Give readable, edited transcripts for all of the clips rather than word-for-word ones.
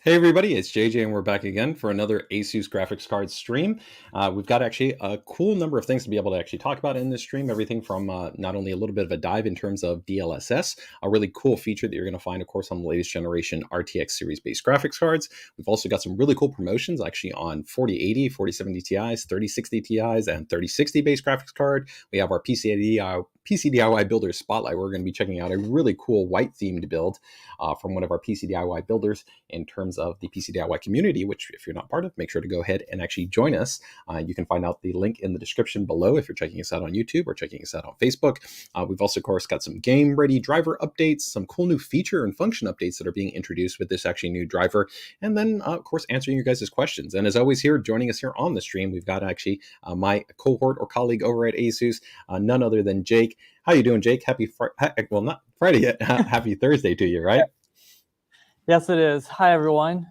Hey everybody, it's JJ and we're back again for another ASUS graphics card stream. We've got actually a cool number of things to be able to actually talk about in this stream. Everything from not only a little bit of a dive in terms of DLSS, a really cool feature that you're going to find, of course, on the latest generation RTX series-based graphics cards. We've also got some really cool promotions actually on 4080, 4070 Ti's, 3060 Ti's, and 3060-based graphics card. We have our PCDIY Builder Spotlight. We're going to be checking out a really cool white themed build from one of our PCDIY builders in terms of the PCDIY community, which if you're not part of, make sure to go ahead and actually join us. You can find out the link in the description below if you're checking us out on YouTube or checking us out on Facebook. We've also, of course, got some game-ready driver updates, some cool new feature and function updates that are being introduced with this actually new driver, and then, of course, answering your guys' questions. And as always here, joining us here on the stream, we've got actually my cohort or colleague over at ASUS, none other than Jake. How you doing, Jake? Well, not Friday yet. Happy Thursday to you, right? Yes, it is. Hi, everyone.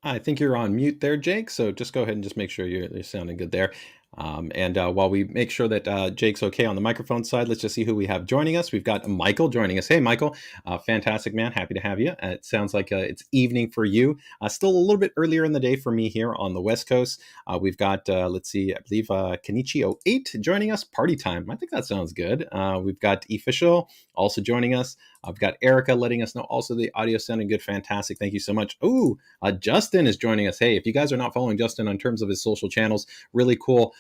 I think you're on mute there, Jake. So just go ahead and just make sure you're sounding good there. While we make sure that Jake's okay on the microphone side, let's just see who we have joining us. We've got Michael joining us. Hey, Michael. Fantastic, man. Happy to have you. It sounds like it's evening for you. Still a little bit earlier in the day for me here on the West Coast. We've got, let's see, I believe Kenichi08 joining us. Party time. I think that sounds good. We've got Official also joining us. I've got Erica letting us know also the audio sounding good. Fantastic. Thank you so much. Ooh, Justin is joining us. Hey, if you guys are not following Justin in terms of his social channels, really cool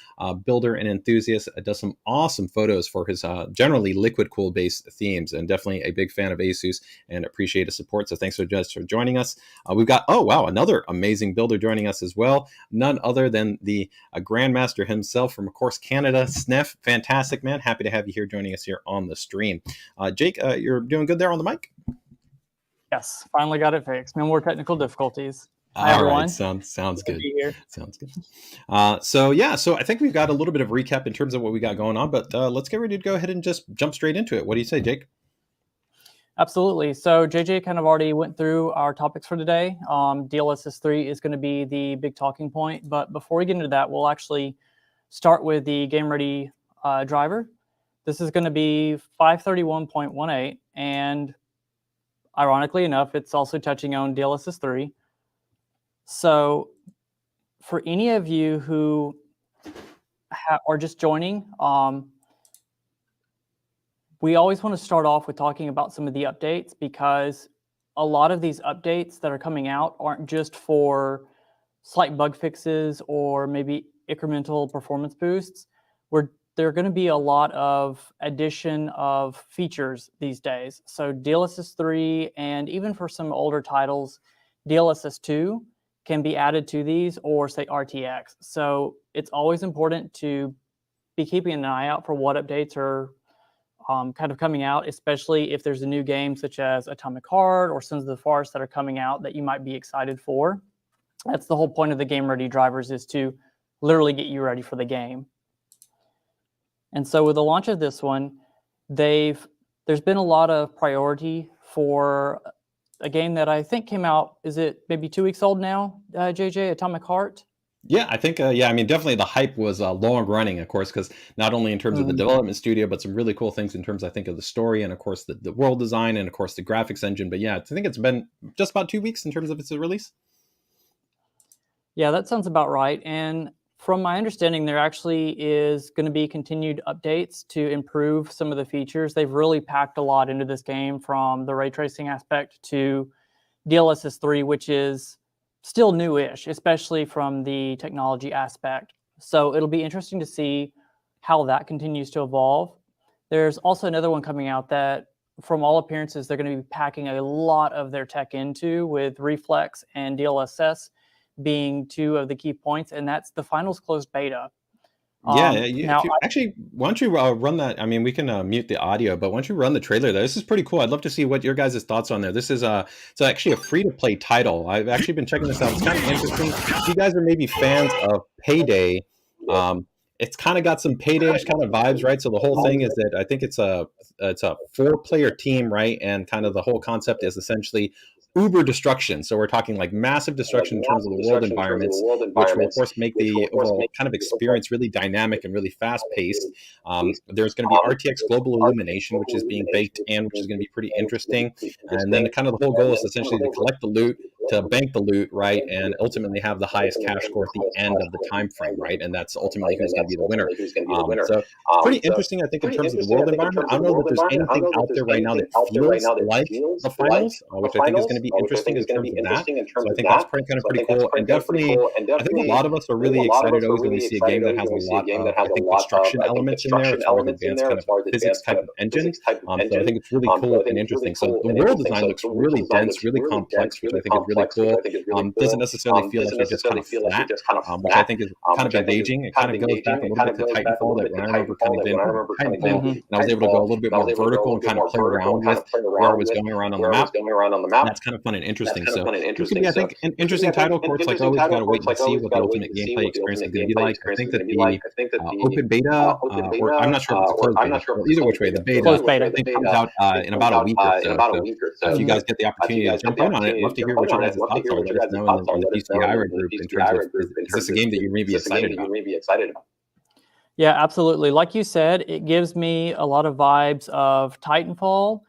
builder and enthusiast. Does some awesome photos for his generally liquid cool based themes, and definitely a big fan of ASUS and appreciate his support. So thanks for just for joining us. We've got, oh wow, another amazing builder joining us as well. None other than the Grandmaster himself from, of course, Canada, Sniff. Fantastic, man. Happy to have you here joining us here on the stream. Jake, you're doing good there on the mic? Yes, finally got it fixed. No more technical difficulties. Hi, everyone. Right, sounds good. Sounds good. So I think we've got a little bit of recap in terms of what we got going on, but let's get ready to go ahead and just jump straight into it. What do you say, Jake? Absolutely. So JJ kind of already went through our topics for today. DLSS 3 is going to be the big talking point, but before we get into that, we'll actually start with the Game Ready driver. This is going to be 531.18, and ironically enough, it's also touching on DLSS 3. So for any of you who are just joining, we always want to start off with talking about some of the updates, because a lot of these updates that are coming out aren't just for slight bug fixes or maybe incremental performance boosts. There are going to be a lot of addition of features these days. So DLSS 3, and even for some older titles, DLSS 2 can be added to these, or say RTX. So it's always important to be keeping an eye out for what updates are kind of coming out, especially if there's a new game such as Atomic Heart or Sons of the Forest that are coming out that you might be excited for. That's the whole point of the Game Ready drivers, is to literally get you ready for the game. And so with the launch of this one, there's been a lot of priority for a game that I think came out, is it maybe 2 weeks old now, JJ, Atomic Heart? Yeah, I think, I mean, definitely the hype was long running, of course, because not only in terms of the development studio, but some really cool things in terms, I think, of the story and, of course, the world design and, of course, the graphics engine. But yeah, I think it's been just about 2 weeks in terms of its release. Yeah, that sounds about right. And from my understanding, there actually is going to be continued updates to improve some of the features. They've really packed a lot into this game, from the ray tracing aspect to DLSS 3, which is still newish, especially from the technology aspect. So it'll be interesting to see how that continues to evolve. There's also another one coming out that, from all appearances, they're going to be packing a lot of their tech into, with Reflex and DLSS being two of the key points, and that's the finals closed beta. Actually, why don't you run that? I mean, we can mute the audio, but why don't you run the trailer there? This is pretty cool. I'd love to see what your guys' thoughts on there. This is it's actually a free-to-play title. I've actually been checking this out. It's kind of interesting. If you guys are maybe fans of Payday, it's kind of got some Payday-ish kind of vibes, right? So the whole thing is that I think it's a 4-player team, right? And kind of the whole concept is essentially uber destruction. So we're talking like massive destruction in terms of the world environments, which will of course make the overall kind of experience really dynamic and really fast paced. There's going to be RTX global illumination, which is being baked in, which is going to be pretty interesting. And then kind of the whole goal is essentially to collect the loot, to bank the loot, right, and ultimately have the highest cash score at the end of the time frame, right? And that's ultimately who's going to be the winner. So pretty interesting, I think, in terms of the world environment. I don't know that there's anything out there right now that feels like the finals, which I think is going to be interesting in terms of that. So I think that's pretty cool. And definitely, I think a lot of us are really excited always when we see a game that has a lot of, I think, construction elements in there as far as advanced kind of physics type of engine. So I think it's really cool and interesting. So the world design looks really dense, really complex, which I think is really cool. Doesn't necessarily feel like you're just kind of flat, which I think is kind of engaging. It kind of goes back a little bit to Titanfall that when I remember kind of did Titanfall, and I was able to go a little bit more vertical and kind of play around with where I was going around on the map. That's kind of fun and interesting. So it could be, I think, an interesting title. Of course, like always, got to wait and see what the ultimate gameplay experience is going to be like. I think that the open beta, or I'm not sure if it's closed beta, either which way, the beta, I think comes out in about a week or so. So if you guys get the opportunity to jump in on it, I'd love to hear what your guys' thoughts are. Let us know in the PCDIY group in terms of, is this a game that you may be excited about? Yeah, absolutely. Like you said, it gives me a lot of vibes of Titanfall.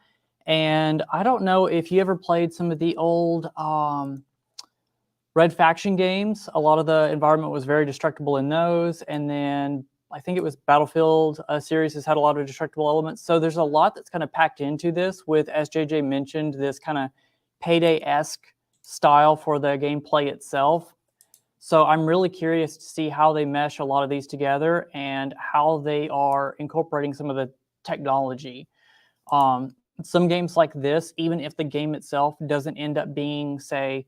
And I don't know if you ever played some of the old Red Faction games. A lot of the environment was very destructible in those. And then I think it was Battlefield series has had a lot of destructible elements. So there's a lot that's kind of packed into this with, as JJ mentioned, this kind of Payday-esque style for the gameplay itself. So I'm really curious to see how they mesh a lot of these together and how they are incorporating some of the technology. Some games like this, even if the game itself doesn't end up being, say,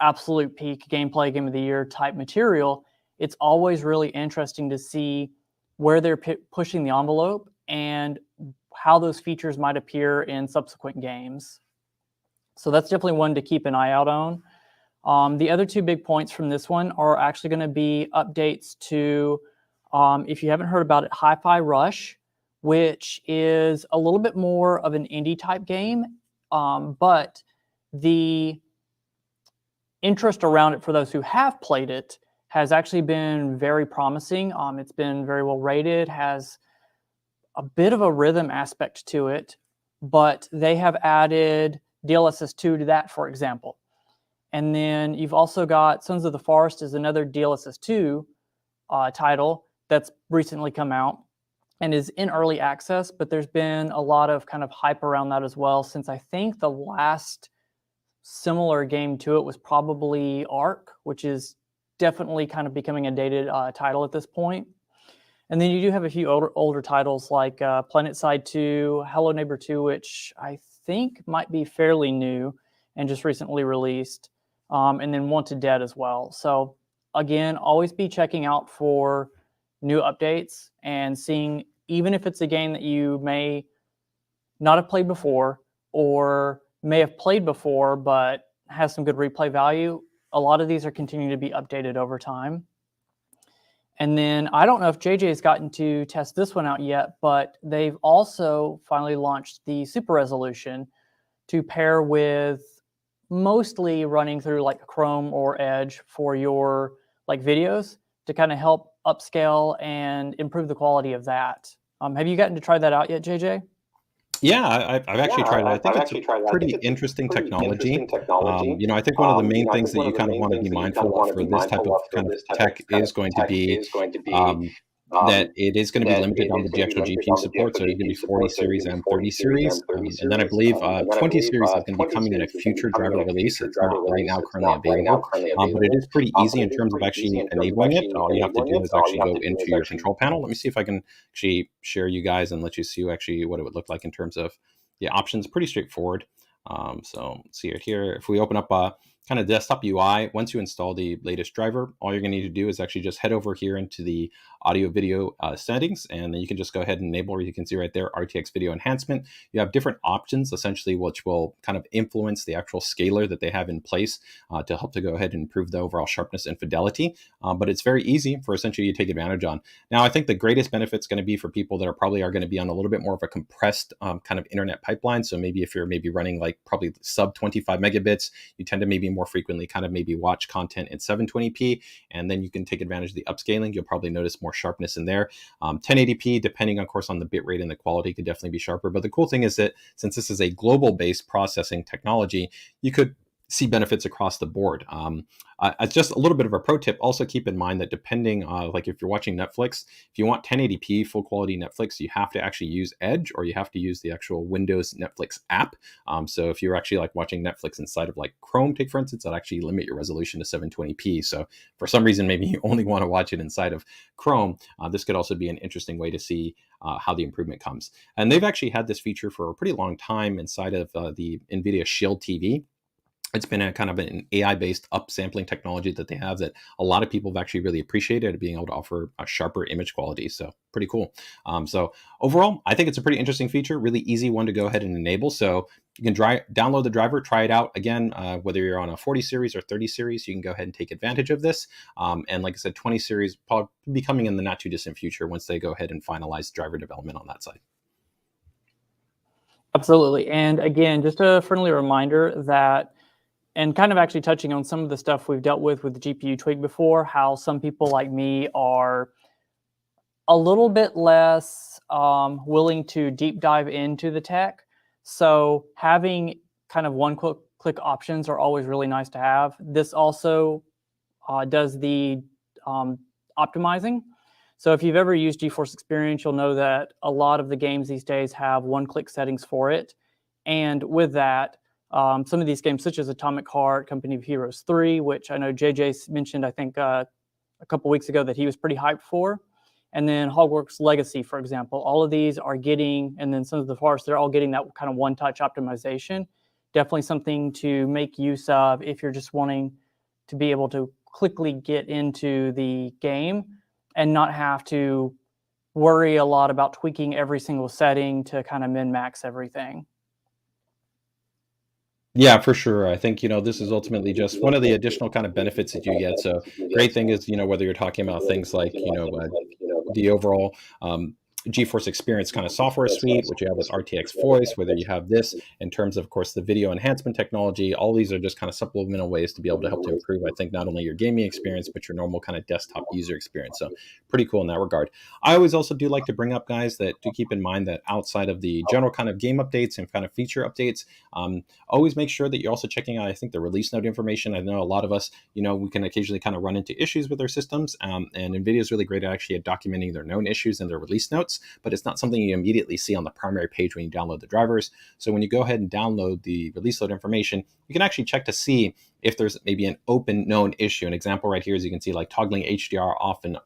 absolute peak gameplay game of the year type material, it's always really interesting to see where they're pushing the envelope and how those features might appear in subsequent games. So that's definitely one to keep an eye out on. The other two big points from this one are actually going to be updates to, if you haven't heard about it, Hi-Fi Rush, which is a little bit more of an indie type game, but the interest around it for those who have played it has actually been very promising. It's been very well rated, has a bit of a rhythm aspect to it, but they have added DLSS 2 to that, for example. And then you've also got Sons of the Forest is another DLSS 2 title that's recently come out and is in early access, but there's been a lot of kind of hype around that as well, since I think the last similar game to it was probably Ark, which is definitely kind of becoming a dated title at this point. And then you do have a few older titles like PlanetSide 2, Hello Neighbor 2, which I think might be fairly new and just recently released, and then Wanted Dead as well. So again, always be checking out for new updates and seeing, even if it's a game that you may not have played before or may have played before but has some good replay value, a lot of these are continuing to be updated over time. And then I don't know if JJ has gotten to test this one out yet, but they've also finally launched the Super Resolution to pair with mostly running through like Chrome or Edge for your like videos to kind of help upscale and improve the quality of that. Have you gotten to try that out yet, JJ? Yeah, I've actually tried it. I think it's a pretty interesting technology. I think one of the main things that you kind of want to be mindful of for this type of kind of tech is going to be that it is going to be limited on the actual GPU support. So it's going to be 40 series and 30 series. And then I believe 20 series is going to be coming in a future driver release. It's not right now currently available, but it is pretty easy in terms of actually enabling it. All you have to do is actually go into your control panel. Let me see if I can actually share you guys and let you see actually what it would look like in terms of the options. Pretty straightforward. So let's see it here. If we open up kind of desktop UI, once you install the latest driver, all you're going to need to do is actually just head over here into the audio video settings, and then you can just go ahead and enable, where you can see right there, RTX video enhancement. You have different options essentially, which will kind of influence the actual scaler that they have in place to help to go ahead and improve the overall sharpness and fidelity. But it's very easy for essentially you to take advantage on. Now, I think the greatest benefit is going to be for people that are going to be on a little bit more of a compressed kind of internet pipeline. So maybe if you're maybe running like probably sub 25 megabits, you tend to maybe more frequently kind of maybe watch content in 720p, and then you can take advantage of the upscaling. You'll probably notice more sharpness in there. 1080p, depending on course on the bit rate and the quality, could definitely be sharper. But the cool thing is that since this is a global based processing technology, you could see benefits across the board. Just a little bit of a pro tip, also keep in mind that depending, like if you're watching Netflix, if you want 1080p full quality Netflix, you have to actually use Edge, or you have to use the actual Windows Netflix app. So if you're actually like watching Netflix inside of like Chrome, take for instance, that'll actually limit your resolution to 720p. So for some reason, maybe you only want to watch it inside of Chrome. This could also be an interesting way to see how the improvement comes. And they've actually had this feature for a pretty long time inside of the NVIDIA Shield TV. It's been a kind of an AI-based upsampling technology that they have that a lot of people have actually really appreciated, being able to offer a sharper image quality. So pretty cool. So overall, I think it's a pretty interesting feature, really easy one to go ahead and enable. So you can download the driver, try it out. Again, whether you're on a 40 series or 30 series, you can go ahead and take advantage of this. And like I said, 20 series probably be coming in the not too distant future once they go ahead and finalize driver development on that side. Absolutely. And again, just a friendly reminder that, and kind of actually touching on some of the stuff we've dealt with the GPU tweak before, how some people like me are a little bit less willing to deep dive into the tech. So having kind of one click options are always really nice to have. This also does the optimizing. So if you've ever used GeForce Experience, you'll know that a lot of the games these days have one-click settings for it. And with that, some of these games, such as Atomic Heart, Company of Heroes 3, which I know JJ mentioned, I think, a couple weeks ago that he was pretty hyped for. And then Hogwarts Legacy, for example, all of these are getting, and then some of the Forest, they're all getting that kind of one-touch optimization. Definitely something to make use of if you're just wanting to be able to quickly get into the game and not have to worry a lot about tweaking every single setting to kind of min-max everything. Yeah, for sure. I think, this is ultimately just one of the additional kind of benefits that you get. So great thing is, whether you're talking about things like, the overall GeForce Experience kind of software suite, which you have with RTX Voice, whether you have this in terms of course, the video enhancement technology, all these are just kind of supplemental ways to be able to help to improve, I think, not only your gaming experience, but your normal kind of desktop user experience. So pretty cool in that regard. I always also do like to bring up, guys, that do keep in mind that outside of the general kind of game updates and kind of feature updates, always make sure that you're also checking out, I think, the release note information. I know a lot of us, we can occasionally kind of run into issues with our systems, and NVIDIA is really great at documenting their known issues in their release notes, but it's not something you immediately see on the primary page when you download the drivers. So when you go ahead and download the release load information, you can actually check to see if there's maybe an open known issue. An example right here is you can see like toggling HDR off and,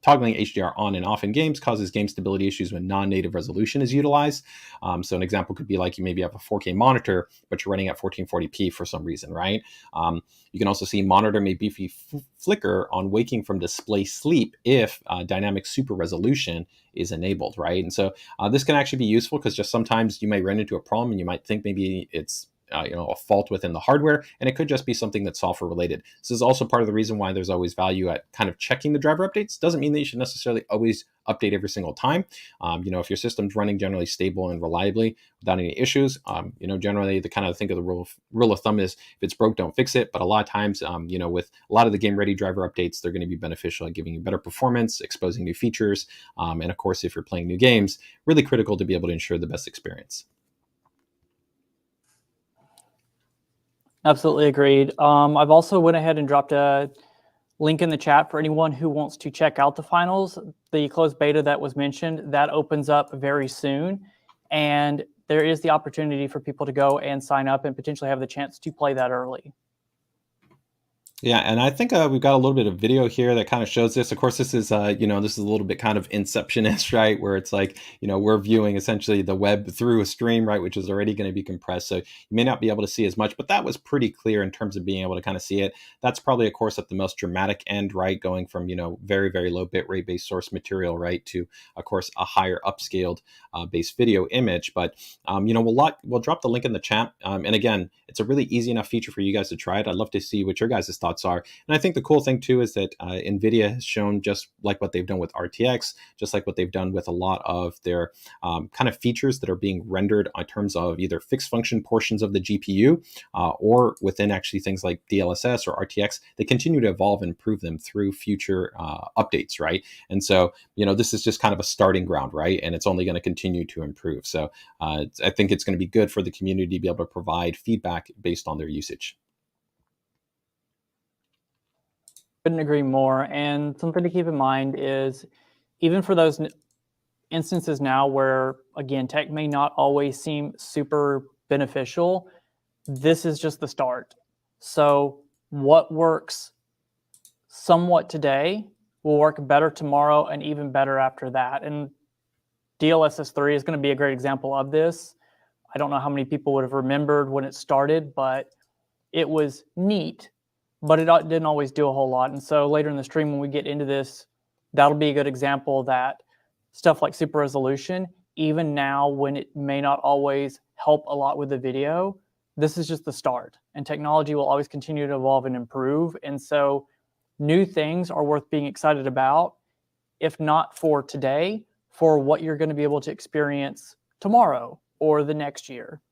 toggling HDR on and off in games causes game stability issues when non-native resolution is utilized. So an example could be like you maybe have a 4K monitor, but you're running at 1440p for some reason, right? You can also see monitor may beefy flicker on waking from display sleep if dynamic super resolution is enabled, right? And so this can actually be useful because just sometimes you may run into a problem and you might think maybe it's a fault within the hardware, and it could just be something that's software related. This is also part of the reason why there's always value at kind of checking the driver updates. Doesn't mean that you should necessarily always update every single time. If your system's running generally stable and reliably without any issues, generally the kind of think of the rule of thumb is if it's broke, don't fix it. But a lot of times, with a lot of the game ready driver updates, they're going to be beneficial at giving you better performance, exposing new features, and of course, if you're playing new games, really critical to be able to ensure the best experience. Absolutely agreed. I've also went ahead and dropped a link in the chat for anyone who wants to check out the finals. The closed beta that was mentioned, that opens up very soon. And there is the opportunity for people to go and sign up and potentially have the chance to play that early. Yeah, and I think we've got a little bit of video here that kind of shows this. Of course, this is this is a little bit kind of Inception-ish, right? Where it's like, we're viewing essentially the web through a stream, right? Which is already going to be compressed. So you may not be able to see as much, but that was pretty clear in terms of being able to kind of see it. That's probably, of course, at the most dramatic end, right? Going from, very, very low bitrate based source material, right? To, of course, a higher upscaled based video image. But, we'll drop the link in the chat. And again, it's a really easy enough feature for you guys to try it. I'd love to see what your guys' thoughts are. And I think the cool thing too is that NVIDIA has shown, just like what they've done with RTX, just like what they've done with a lot of their kind of features that are being rendered in terms of either fixed function portions of the GPU or within actually things like DLSS or RTX, they continue to evolve and improve them through future updates, right? And so, this is just kind of a starting ground, right? And it's only going to continue to improve. So I think it's going to be good for the community to be able to provide feedback based on their usage. Couldn't agree more. And something to keep in mind is even for those instances now where, again, tech may not always seem super beneficial, this is just the start. So what works somewhat today will work better tomorrow and even better after that. And DLSS 3 is going to be a great example of this. I don't know how many people would have remembered when it started, but it was neat, but it didn't always do a whole lot. And so later in the stream, when we get into this, that'll be a good example that stuff like super resolution, even now when it may not always help a lot with the video, this is just the start. And technology will always continue to evolve and improve. And so new things are worth being excited about, if not for today, for what you're going to be able to experience tomorrow or the next year.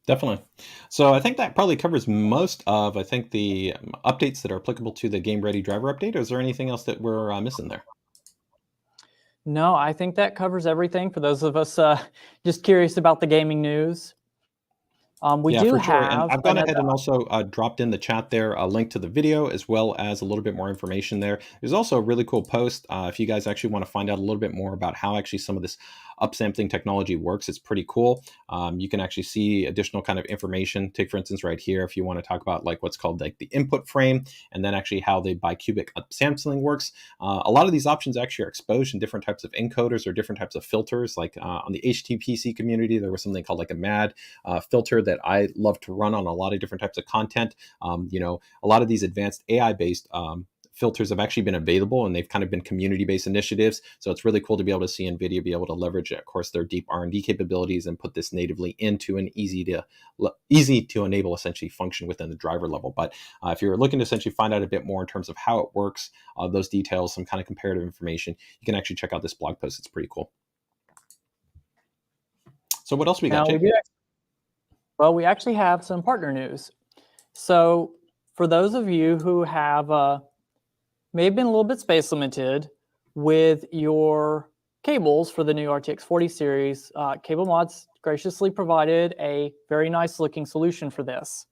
Definitely. So I think that probably covers most of, I think, the updates that are applicable to the Game Ready driver update. Or is there anything else that we're missing there? No, I think that covers everything for those of us just curious about the gaming news. We Yeah, do for sure. And have I've some gone at ahead the and also dropped in the chat there a link to the video as well as a little bit more information there. There's also a really cool post if you guys actually want to find out a little bit more about how actually some of this upsampling technology works. It's pretty cool. You can actually see additional kind of information. Take, for instance, right here, if you want to talk about like what's called like the input frame and then actually how the bicubic upsampling works. A lot of these options actually are exposed in different types of encoders or different types of filters. Like on the HTPC community, there was something called like a MAD filter that I love to run on a lot of different types of content. A lot of these advanced AI-based filters have actually been available and they've kind of been community-based initiatives. So it's really cool to be able to see NVIDIA be able to leverage, of course, their deep R&D capabilities and put this natively into an easy to enable essentially function within the driver level. But if you're looking to essentially find out a bit more in terms of how it works, those details, some kind of comparative information, you can actually check out this blog post. It's pretty cool. So what else we got, now. Jake? Well, we actually have some partner news. So for those of you who have may have been a little bit space limited with your cables for the new RTX 40 series, Cable Mods graciously provided a very nice looking solution for this.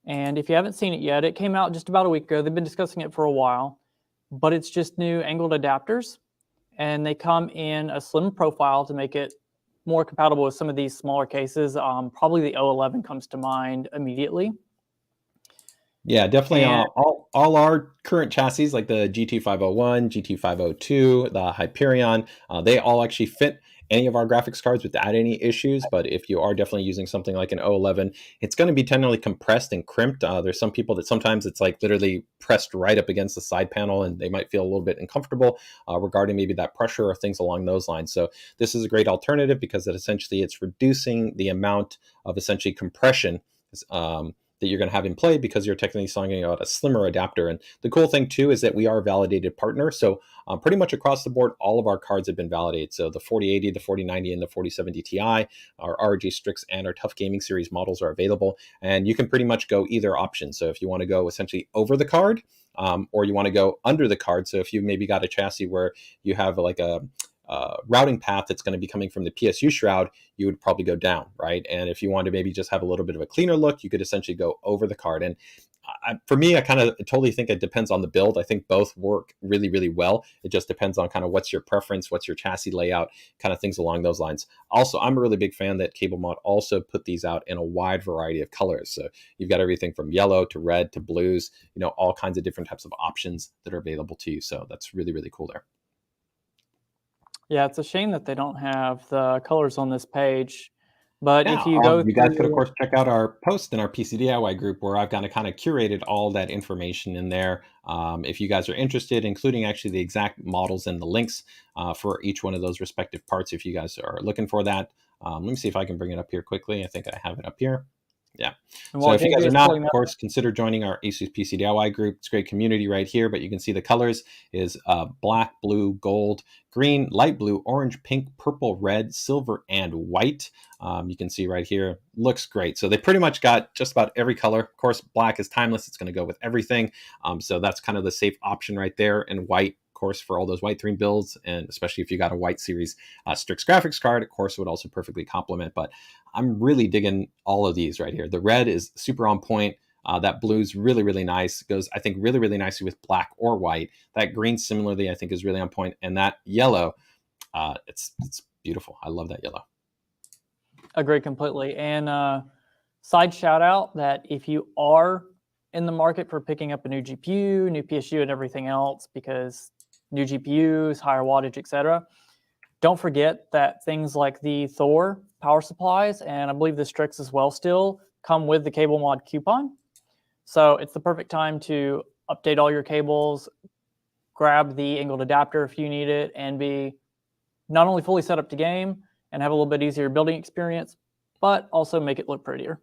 And if you haven't seen it yet, it came out just about a week ago. They've been discussing it for a while, but it's just new angled adapters, and they come in a slim profile to make it more compatible with some of these smaller cases. Probably the O11 comes to mind immediately. Yeah, definitely. All our current chassis, like the GT501, GT502, the Hyperion, they all actually fit any of our graphics cards without any issues. But if you are definitely using something like an O11, it's going to be generally compressed and crimped. There's some people that sometimes it's like literally pressed right up against the side panel and they might feel a little bit uncomfortable regarding maybe that pressure or things along those lines. So this is a great alternative because it's reducing the amount of essentially compression that you're going to have in play because you're technically talking about a slimmer adapter. And the cool thing too is that we are a validated partner. So pretty much across the board, all of our cards have been validated. So the 4080, the 4090, and the 4070 Ti, our ROG Strix and our Tough Gaming Series models are available. And you can pretty much go either option. So if you want to go essentially over the card, or you want to go under the card. So if you maybe got a chassis where you have like a routing path that's going to be coming from the PSU shroud, you would probably go down, right? And if you want to maybe just have a little bit of a cleaner look, you could essentially go over the card. And for me, I kind of totally think it depends on the build. I think both work really, really well. It just depends on kind of what's your preference, what's your chassis layout, kind of things along those lines. Also, I'm a really big fan that Cable Mod also put these out in a wide variety of colors. So you've got everything from yellow to red to blues, all kinds of different types of options that are available to you. So that's really, really cool there. Yeah, it's a shame that they don't have the colors on this page. But Yeah, if you go you guys could, of course, check out our post in our PCDIY group where I've kind of curated all that information in there. If you guys are interested, including actually the exact models and the links for each one of those respective parts, if you guys are looking for that. Let me see if I can bring it up here quickly. I think I have it up here. Yeah. So if you guys are not, of course, consider joining our ASUS PCDIY group. It's a great community right here, but you can see the colors is black, blue, gold, green, light blue, orange, pink, purple, red, silver, and white. You can see right here, looks great. So they pretty much got just about every color. Of course, black is timeless. It's going to go with everything. So that's kind of the safe option right there. And white, of course, for all those white theme builds, and especially if you got a white series Strix graphics card, of course, would also perfectly complement. But I'm really digging all of these right here. The red is super on point. That blue's really, really nice. Goes, I think, really, really nicely with black or white. That green, similarly, I think is really on point. And that yellow, it's beautiful. I love that yellow. Agree completely. And side shout out that if you are in the market for picking up a new GPU, new PSU, and everything else, because new GPUs, higher wattage, etc., don't forget that things like the Thor power supplies, and I believe the Strix as well, still come with the Cable Mod coupon. So it's the perfect time to update all your cables, grab the angled adapter if you need it, and be not only fully set up to game and have a little bit easier building experience, but also make it look prettier.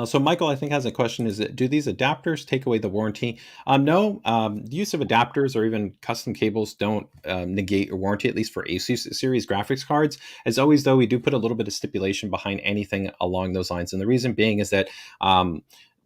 So Michael, I think, has a question. Do these adapters take away the warranty? No, the use of adapters or even custom cables don't negate a warranty, at least for ASUS series graphics cards. As always, though, we do put a little bit of stipulation behind anything along those lines. And the reason being is that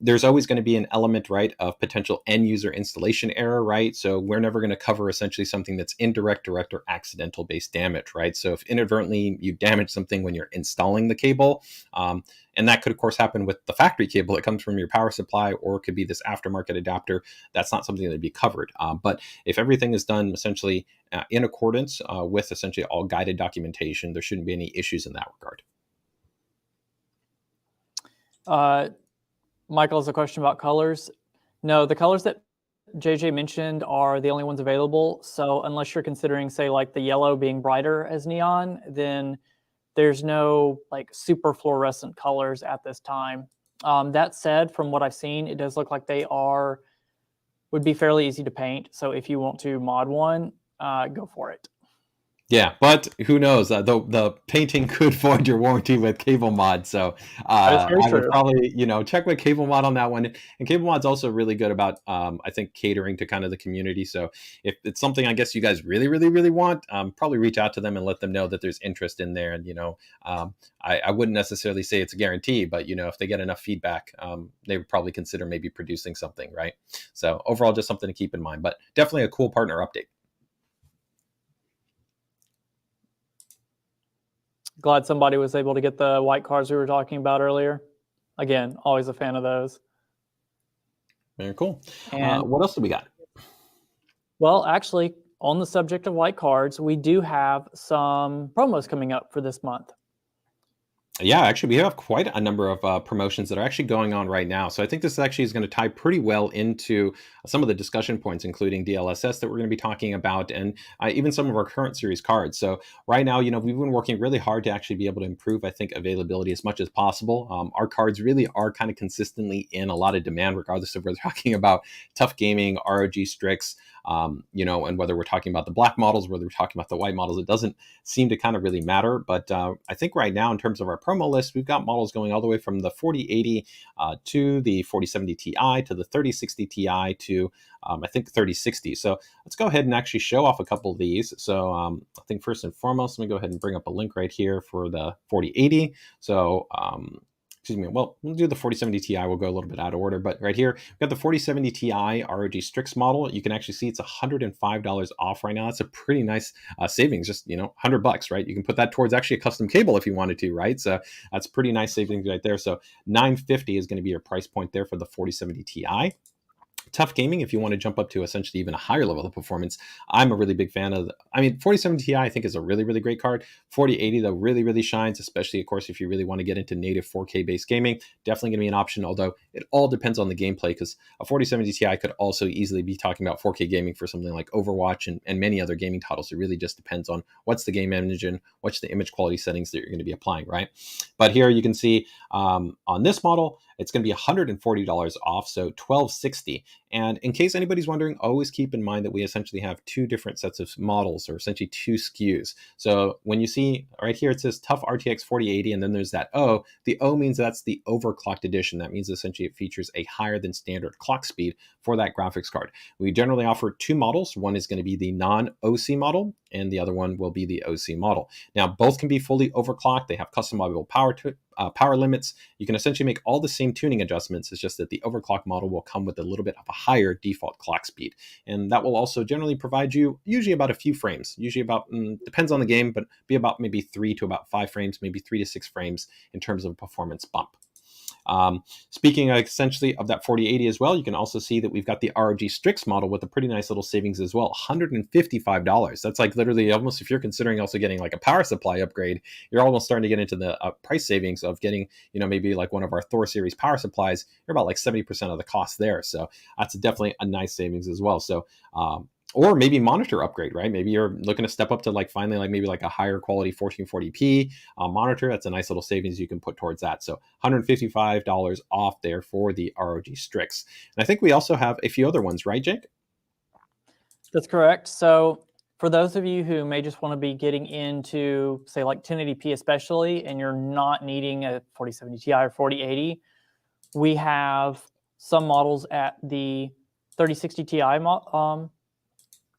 there's always going to be an element, right, of potential end user installation error, right? So we're never going to cover essentially something that's indirect, direct, or accidental based damage, right? So if inadvertently you damage something when you're installing the cable, and that could, of course, happen with the factory cable that comes from your power supply, or it could be this aftermarket adapter. That's not something that'd be covered. But if everything is done essentially in accordance with essentially all guided documentation, there shouldn't be any issues in that regard. Michael has a question about colors. No, the colors that JJ mentioned are the only ones available. So unless you're considering, say, like the yellow being brighter as neon, then there's no like super fluorescent colors at this time. That said, from what I've seen, it does look like they would be fairly easy to paint. So if you want to mod one, go for it. Yeah, but who knows? The painting could void your warranty with Cable Mod. So I would probably, check with Cable Mod on that one. And Cable Mod's also really good about, I think, catering to kind of the community. So if it's something I guess you guys really, really, really want, probably reach out to them and let them know that there's interest in there. And, I wouldn't necessarily say it's a guarantee, but, if they get enough feedback, they would probably consider maybe producing something, right? So overall, just something to keep in mind, but definitely a cool partner update. Glad somebody was able to get the white cards we were talking about earlier. Again, always a fan of those. Very cool. And what else do we got? Well, actually, on the subject of white cards, we do have some promos coming up for this month. Yeah, actually, we have quite a number of promotions that are actually going on right now. So I think this actually is going to tie pretty well into some of the discussion points, including DLSS that we're going to be talking about, and even some of our current series cards. So right now, we've been working really hard to actually be able to improve, I think, availability as much as possible. Our cards really are kind of consistently in a lot of demand, regardless of whether we're talking about tough gaming, ROG Strix, and whether we're talking about the black models, whether we're talking about the white models, it doesn't seem to kind of really matter. But I think right now, in terms of our promo list, we've got models going all the way from the 4080 to the 4070 Ti to the 3060 Ti to I think 3060. So let's go ahead and actually show off a couple of these. So I think first and foremost, let me go ahead and bring up a link right here for the 4080. So excuse me, well, we'll do the 4070 Ti. We'll go a little bit out of order, but right here, we've got the 4070 Ti ROG Strix model. You can actually see it's $105 off right now. That's a pretty nice savings, just, $100, right? You can put that towards actually a custom cable if you wanted to, right? So that's pretty nice savings right there. So $950 is going to be your price point there for the 4070 Ti. Tough gaming, if you want to jump up to essentially even a higher level of performance, I'm a really big fan of 4070 Ti I think is a really, really great card. 4080 though really, really shines, especially of course if you really want to get into native 4K based gaming. Definitely going to be an option, although it all depends on the gameplay, because a 4070 Ti could also easily be talking about 4K gaming for something like Overwatch and many other gaming titles. It really just depends on what's the game engine, what's the image quality settings that you're going to be applying, right? But here you can see on this model, it's going to be $140 off, so $1,260. And in case anybody's wondering, always keep in mind that we essentially have two different sets of models, or essentially two SKUs. So when you see right here, it says Tough RTX 4080, and then there's that O. The O means that's the overclocked edition. That means essentially it features a higher than standard clock speed for that graphics card. We generally offer two models. One is going to be the non-OC model, and the other one will be the OC model. Now, both can be fully overclocked. They have customizable power limits. You can essentially make all the same tuning adjustments. It's just that the overclock model will come with a little bit of a higher default clock speed, and that will also generally provide you usually about a few frames, usually about depends on the game, but be about maybe 3 to about 5 frames, maybe 3 to 6 frames in terms of performance bump. Speaking essentially of that 4080 as well, you can also see that we've got the ROG Strix model with a pretty nice little savings as well, $155. That's like literally almost, if you're considering also getting like a power supply upgrade, you're almost starting to get into the price savings of getting, maybe like one of our Thor series power supplies. You're about like 70% of the cost there. So that's definitely a nice savings as well. So, or maybe monitor upgrade, right? Maybe you're looking to step up to like finally like maybe like a higher quality 1440p monitor. That's a nice little savings you can put towards that. So $155 off there for the ROG Strix. And I think we also have a few other ones, right, Jake? That's correct. So for those of you who may just want to be getting into, say, like 1080p especially, and you're not needing a 4070 Ti or 4080, we have some models at the 3060 Ti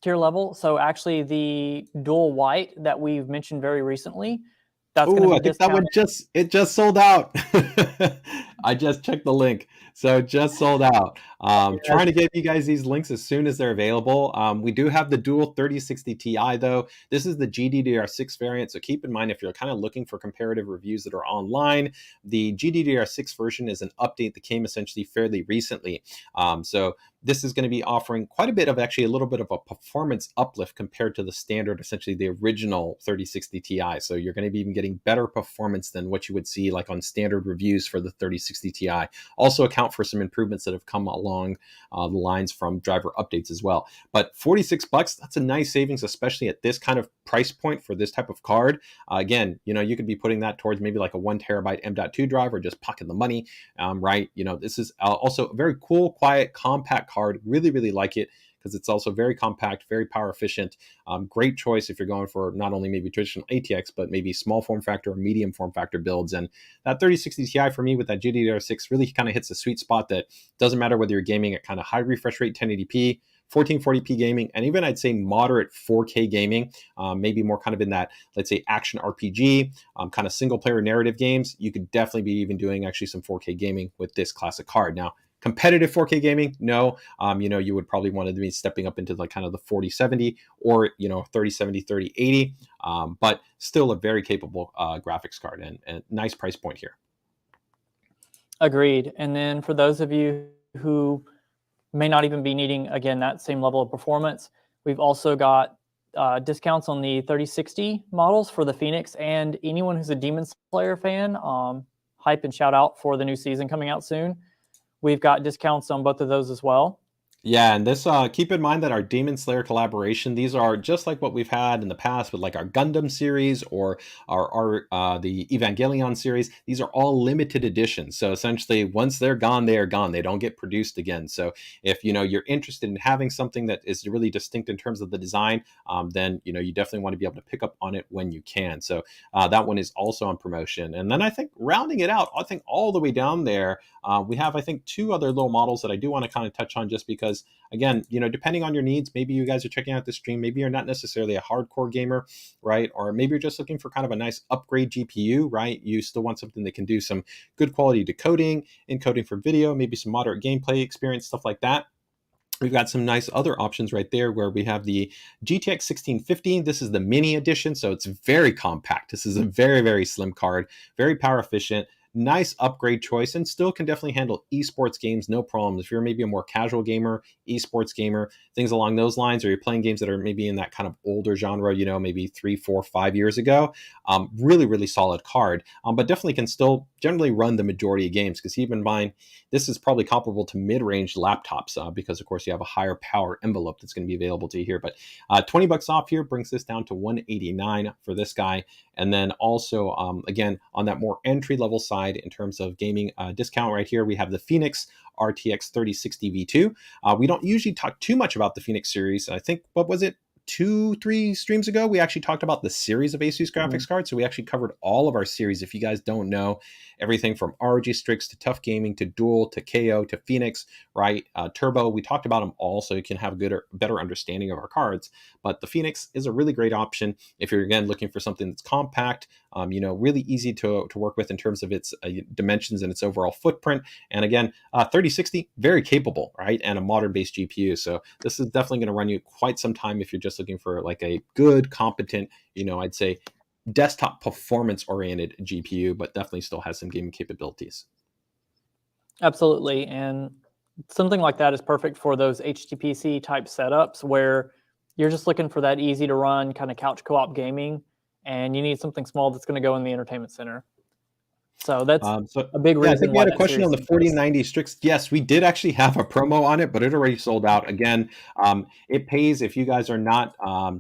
tier level. So actually the dual white that we've mentioned very recently, that's going to be I think that one just sold out. I just checked the link, so just sold out. Trying to get you guys these links as soon as they're available. We do have the dual 3060 Ti though. This is the GDDR6 variant, so keep in mind if you're kind of looking for comparative reviews that are online, the GDDR6 version is an update that came essentially fairly recently. So this is going to be offering quite a bit of actually a little bit of a performance uplift compared to the standard, essentially the original 3060 Ti. So you're going to be even getting better performance than what you would see like on standard reviews for the 3060 Ti. Also account for some improvements that have come along the lines from driver updates as well. But 46 bucks, that's a nice savings, especially at this kind of price point for this type of card. Again, you could be putting that towards maybe like a 1 terabyte M.2 drive or just pocket the money, right? This is also a very cool, quiet, compact card. Really, really like it because it's also very compact, very power efficient. Great choice if you're going for not only maybe traditional ATX, but maybe small form factor or medium form factor builds. And that 3060 Ti for me with that GDDR6 really kind of hits the sweet spot that doesn't matter whether you're gaming at kind of high refresh rate 1080p, 1440p gaming, and even I'd say moderate 4K gaming, maybe more kind of in that, let's say, action RPG, kind of single player narrative games. You could definitely be even doing actually some 4K gaming with this classic card. Now, competitive 4K gaming, no. You would probably want to be stepping up into like kind of the 4070 or 3070, 3080, but still a very capable graphics card and nice price point here. Agreed. And then for those of you who may not even be needing, again, that same level of performance, we've also got discounts on the 3060 models for the Phoenix, and anyone who's a Demon Slayer fan, hype and shout out for the new season coming out soon. We've got discounts on both of those as well. Yeah, and this keep in mind that our Demon Slayer collaboration, these are just like what we've had in the past with like our Gundam series or our the Evangelion series. These are all limited editions. So essentially, once they're gone, they are gone. They don't get produced again. So if you're interested in having something that is really distinct in terms of the design, then you definitely want to be able to pick up on it when you can. So that one is also on promotion. And then I think rounding it out, I think all the way down there, we have I think 2 other little models that I do want to kind of touch on just because. Again, depending on your needs, maybe you guys are checking out this stream, maybe you're not necessarily a hardcore gamer, right? Or maybe you're just looking for kind of a nice upgrade GPU, right? You still want something that can do some good quality decoding, encoding for video, maybe some moderate gameplay experience, stuff like that. We've got some nice other options right there where we have the GTX 1650. This is the mini edition, so it's very compact. This is a very, very slim card, very power efficient. Nice upgrade choice, and still can definitely handle esports games, no problem. If you're maybe a more casual gamer, esports gamer, things along those lines, or you're playing games that are maybe in that kind of older genre, maybe 3, 4, 5 years ago, really, really solid card, but definitely can still generally run the majority of games because keep in mind, this is probably comparable to mid-range laptops because, of course, you have a higher power envelope that's going to be available to you here. But 20 bucks off here brings this down to $189 for this guy. And then also, again, on that more entry-level side in terms of gaming discount right here, we have the Phoenix RTX 3060 V2. We don't usually talk too much about the Phoenix series. I think, what was it? 2-3 streams ago, we actually talked about the series of ASUS graphics cards. So we actually covered all of our series. If you guys don't know, everything from ROG Strix to Tough Gaming to Dual to KO to Phoenix, right? Turbo, we talked about them all so you can have a better understanding of our cards. But the Phoenix is a really great option if you're, again, looking for something that's compact, really easy to work with in terms of its dimensions and its overall footprint. And again, 3060, very capable, right? And a modern-based GPU. So this is definitely going to run you quite some time if you're just looking for like a good, competent, I'd say desktop performance-oriented GPU, but definitely still has some gaming capabilities. Absolutely. And something like that is perfect for those HTPC type setups where you're just looking for that easy to run kind of couch co-op gaming, and you need something small that's going to go in the entertainment center. So that's a big reason. I think we had a question on the 4090 Strix. Yes, we did actually have a promo on it, but it already sold out. Again, it pays if you guys are not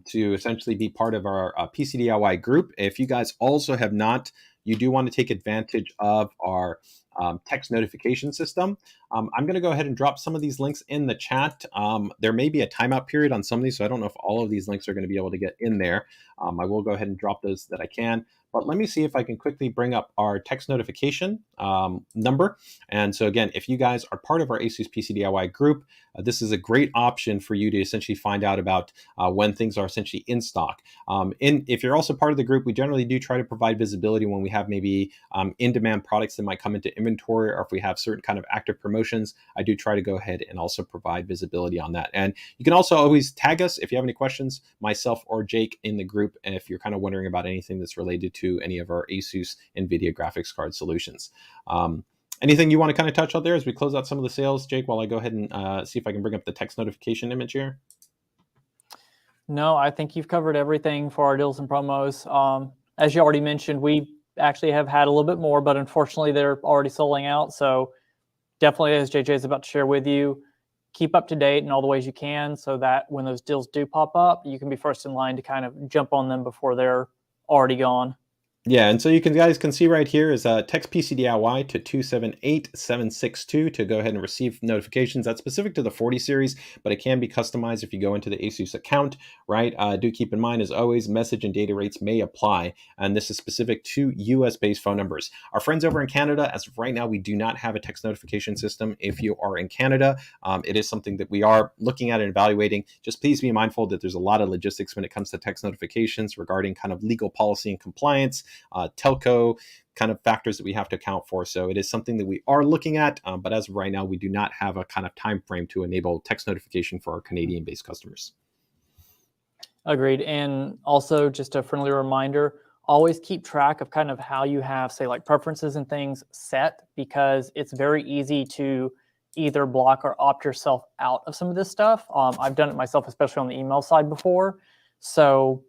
to essentially be part of our PCDIY group. If you guys also have not, you do want to take advantage of our text notification system. I'm going to go ahead and drop some of these links in the chat. There may be a timeout period on some of these, so I don't know if all of these links are going to be able to get in there. I will go ahead and drop those that I can. But let me see if I can quickly bring up our text notification number. And so again, if you guys are part of our ASUS PCDIY group, this is a great option for you to essentially find out about when things are essentially in stock. If you're also part of the group, we generally do try to provide visibility when we have maybe in-demand products that might come into inventory, or if we have certain kind of active promotions. I do try to go ahead and also provide visibility on that. And you can also always tag us if you have any questions, myself or Jake in the group, and if you're kind of wondering about anything that's related to any of our ASUS NVIDIA graphics card solutions. Anything you want to kind of touch on there as we close out some of the sales, Jake, while I go ahead and see if I can bring up the text notification image here? No, I think you've covered everything for our deals and promos. As you already mentioned, we actually have had a little bit more, but unfortunately they're already selling out. So definitely, as JJ is about to share with you, keep up to date in all the ways you can so that when those deals do pop up, you can be first in line to kind of jump on them before they're already gone. Yeah, and so you guys can see right here is text PCDIY to 278762 to go ahead and receive notifications. That's specific to the 40 series, but it can be customized if you go into the ASUS account, right? Do keep in mind, as always, message and data rates may apply, and this is specific to US-based phone numbers. Our friends over in Canada, as of right now, we do not have a text notification system. If you are in Canada, it is something that we are looking at and evaluating. Just please be mindful that there's a lot of logistics when it comes to text notifications regarding kind of legal policy and compliance, telco kind of factors that we have to account for. So it is something that we are looking at, but as of right now, we do not have a kind of time frame to enable text notification for our Canadian-based customers. Agreed. And also just a friendly reminder, always keep track of kind of how you have, say, like preferences and things set, because it's very easy to either block or opt yourself out of some of this stuff. I've done it myself, especially on the email side before. So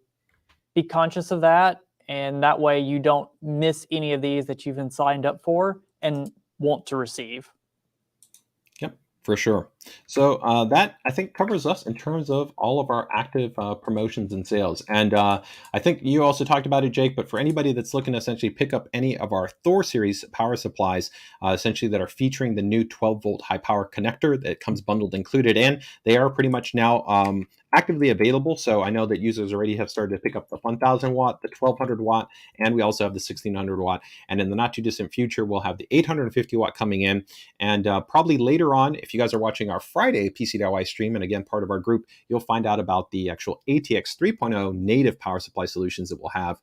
be conscious of that. And that way you don't miss any of these that you've been signed up for and want to receive. Yep, for sure. So that, I think, covers us in terms of all of our active promotions and sales. And I think you also talked about it, Jake, but for anybody that's looking to essentially pick up any of our Thor series power supplies, essentially that are featuring the new 12-volt high power connector that comes bundled included in, they are pretty much now actively available. So I know that users already have started to pick up the 1000 watt, the 1200 watt, and we also have the 1600 watt. And in the not too distant future, we'll have the 850 watt coming in. And probably later on, if you guys are watching our Friday PCDIY stream, and again, part of our group, you'll find out about the actual ATX 3.0 native power supply solutions that we'll have,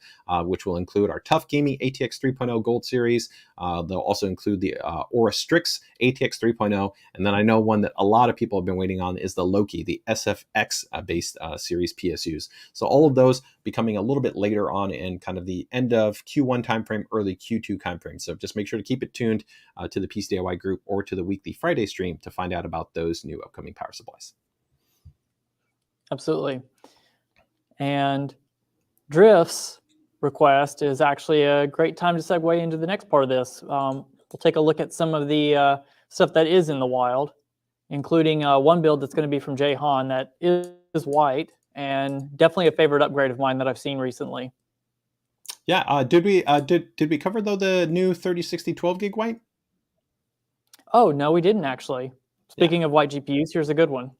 which will include our Tough Gaming ATX 3.0 Gold Series. They'll also include the Aura Strix ATX 3.0. And then I know one that a lot of people have been waiting on is the Loki, the SFX based series PSUs. So all of those becoming a little bit later on in kind of the end of Q1 timeframe, early Q2 timeframe. So just make sure to keep it tuned to the PCDIY group or to the weekly Friday stream to find out about those new upcoming power supplies. Absolutely. And Drift's request is actually a great time to segue into the next part of this. We'll take a look at some of the stuff that is in the wild, including one build that's going to be from Jay Han that is white, and definitely a favorite upgrade of mine that I've seen recently. Yeah, did we cover though the new 3060 12 gig white? Oh no, we didn't actually. Speaking of white GPUs, here's a good one.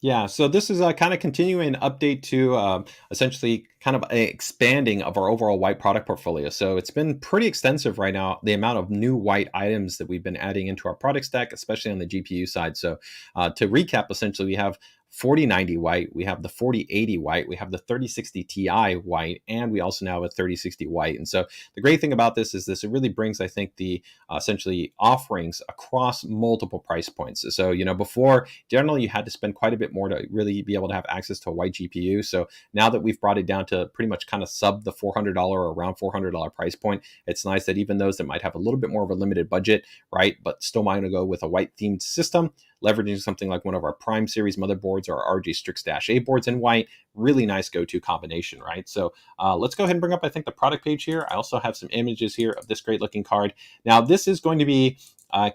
Yeah, so this is a kind of continuing update to essentially kind of an expanding of our overall white product portfolio. So it's been pretty extensive right now, the amount of new white items that we've been adding into our product stack, especially on the GPU side. So to recap, essentially, we have 4090 white, we have the 4080 white, we have the 3060 Ti white, and we also now have a 3060 white. And so the great thing about this is it really brings, I think, the essentially offerings across multiple price points. So, before, generally you had to spend quite a bit more to really be able to have access to a white GPU. So now that we've brought it down to pretty much kind of sub the $400 or around $400 price point, it's nice that even those that might have a little bit more of a limited budget, right, but still might go with a white themed system, leveraging something like one of our Prime series motherboards or RG Strix-A boards in white, really nice go-to combination, right? So let's go ahead and bring up, I think, the product page here. I also have some images here of this great looking card. Now, this is going to be,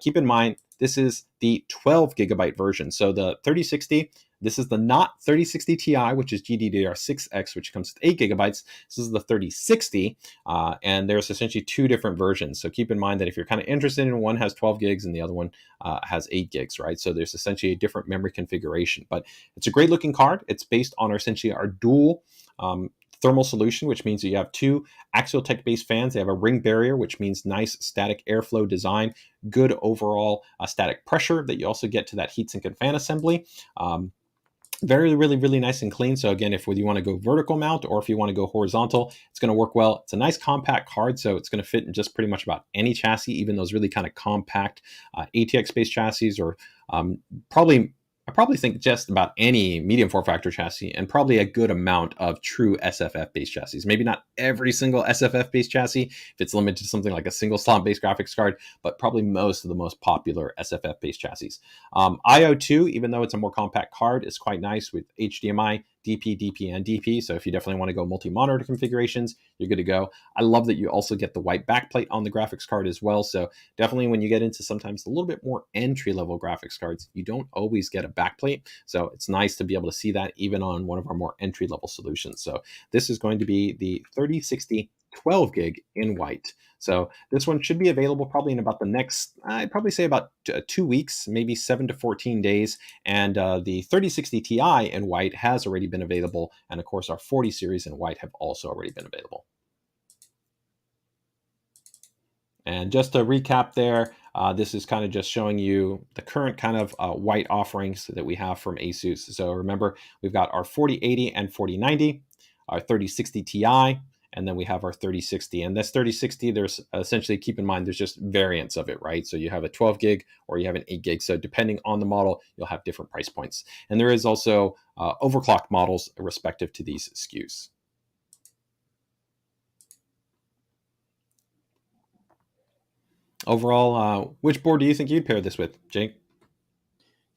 keep in mind, this is the 12 gigabyte version. So the 3060, this is the not 3060 Ti, which is GDDR6X, which comes with 8 gigabytes. This is the 3060, and there's essentially two different versions. So keep in mind that if you're kind of interested in one has 12 gigs and the other one has 8 gigs, right? So there's essentially a different memory configuration. But it's a great looking card. It's based on essentially our dual thermal solution, which means that you have two axial tech based fans. They have a ring barrier, which means nice static airflow design, good overall static pressure that you also get to that heatsink and fan assembly. Very, really nice and clean. So again, if whether you want to go vertical mount or if you want to go horizontal, it's going to work well. It's a nice compact card, so it's going to fit in just pretty much about any chassis, even those really kind of compact ATX based chassis, or I probably think just about any medium form factor chassis, and probably a good amount of true SFF based chassis. Maybe not every single SFF based chassis if it's limited to something like a single slot based graphics card, but probably most of the most popular SFF based chassis. IO2, even though it's a more compact card, is quite nice with HDMI, DP, and DP. So if you definitely want to go multi-monitor configurations, you're good to go. I love that you also get the white backplate on the graphics card as well. So definitely when you get into sometimes a little bit more entry-level graphics cards, you don't always get a backplate. So it's nice to be able to see that even on one of our more entry-level solutions. So this is going to be the 3060 12 gig in white. So this one should be available probably in about the next, I'd probably say about 2 weeks, maybe 7 to 14 days. And the 3060 Ti in white has already been available. And of course, our 40 series in white have also already been available. And just to recap there, this is kind of just showing you the current kind of white offerings that we have from ASUS. So remember, we've got our 4080 and 4090, our 3060 Ti, and then we have our 3060. And this 3060, there's essentially, keep in mind, there's just variants of it, right? So you have a 12 gig or you have an 8 gig. So depending on the model, you'll have different price points. And there is also overclocked models respective to these SKUs. Overall, which board do you think you'd pair this with, Jake?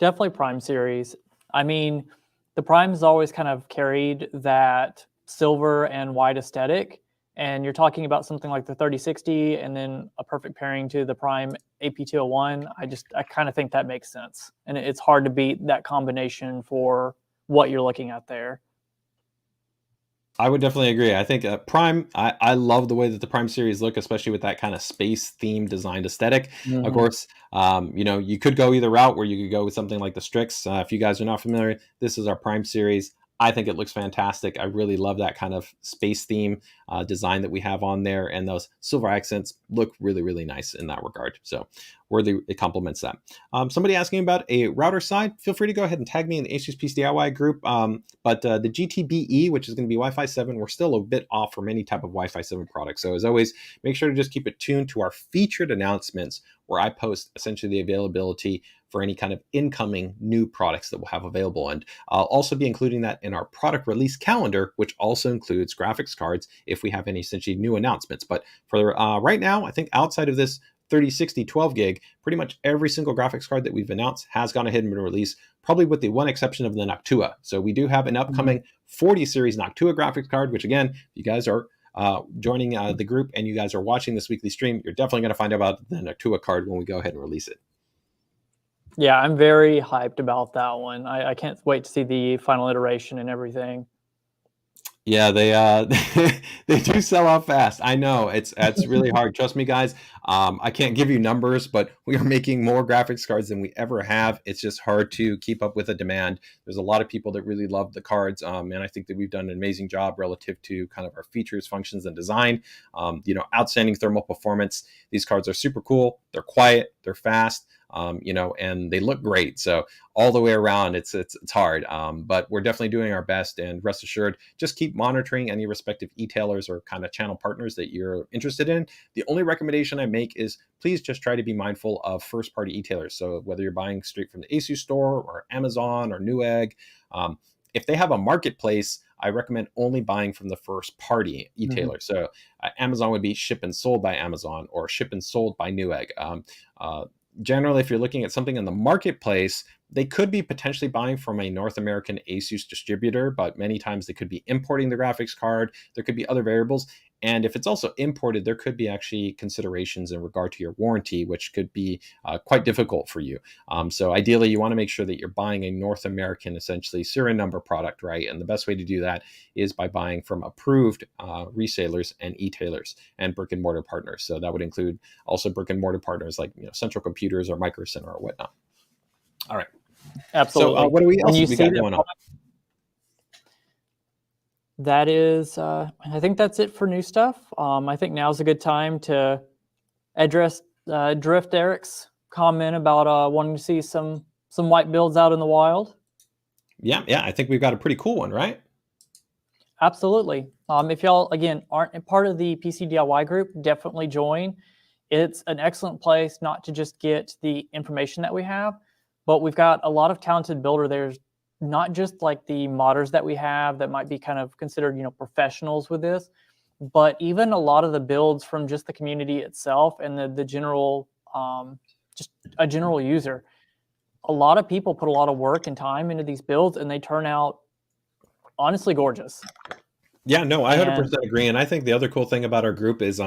Definitely Prime series. I mean, the Prime's always kind of carried that silver and white aesthetic, and you're talking about something like the 3060 and then a perfect pairing to the Prime AP201. I kind of think that makes sense, and it's hard to beat that combination for what you're looking at there. I would definitely agree. I think Prime, I love the way that the Prime series look, especially with that kind of space theme designed aesthetic. Of course, you could go either route where you could go with something like the Strix. If you guys are not familiar, this is our Prime series. I think it looks fantastic. I really love that kind of space theme design that we have on there, and those silver accents look really nice in that regard. So it complements that. Somebody asking about a router side, feel free to go ahead and tag me in the ASUS PCDIY group. But the GTBE, which is going to be Wi-Fi 7, we're still a bit off from any type of Wi-Fi 7 product. So as always, make sure to just keep it tuned to our featured announcements, where I post essentially the availability for any kind of incoming new products that we'll have available. And I'll also be including that in our product release calendar, which also includes graphics cards if we have any essentially new announcements. But for right now, I think outside of this 3060 12 gig, pretty much every single graphics card that we've announced has gone ahead and been released, probably with the one exception of the Noctua. So we do have an upcoming 40 series Noctua graphics card, which again, if you guys are joining the group and you guys are watching this weekly stream, you're definitely going to find out about the Noctua card when we go ahead and release it. Yeah, I'm very hyped about that one. I can't wait to see the final iteration and everything. Yeah, they do sell out fast. I know it's really hard. Trust me, guys. I can't give you numbers, but we are making more graphics cards than we ever have. It's just hard to keep up with the demand. There's a lot of people that really love the cards, and I think that we've done an amazing job relative to kind of our features, functions, and design. Outstanding thermal performance. These cards are super cool. They're quiet. They're fast. And they look great. So all the way around, it's hard, but we're definitely doing our best. And rest assured, just keep monitoring any respective e-tailers or kind of channel partners that you're interested in. The only recommendation I make is please just try to be mindful of first-party e-tailers. So whether you're buying straight from the ASUS store or Amazon or Newegg, if they have a marketplace, I recommend only buying from the first-party e-tailer. So Amazon would be ship and sold by Amazon or ship and sold by Newegg. Generally, if you're looking at something in the marketplace, they could be potentially buying from a North American ASUS distributor, but many times they could be importing the graphics card. There could be other variables. And if it's also imported, there could be actually considerations in regard to your warranty, which could be quite difficult for you. So ideally, you want to make sure that you're buying a North American, essentially, serial number product, right? And the best way to do that is by buying from approved resellers and e-tailers and brick and mortar partners. So that would include also brick and mortar partners like Central Computers or Micro Center or whatnot. All right. Absolutely. So what do we got going on? that is, I think that's it for new stuff. I think now's a good time to address Drift Eric's comment about wanting to see some white builds out in the wild. Yeah, yeah, I think we've got a pretty cool one, right? Absolutely. If y'all, again, aren't part of the PCDIY group, definitely join. It's an excellent place not to just get the information that we have, but we've got a lot of talented builder. There's not just like the modders that we have that might be kind of considered, professionals with this, but even a lot of the builds from just the community itself and the general, just a general user. A lot of people put a lot of work and time into these builds, and they turn out honestly gorgeous. Yeah, no, I And 100% agree. And I think the other cool thing about our group is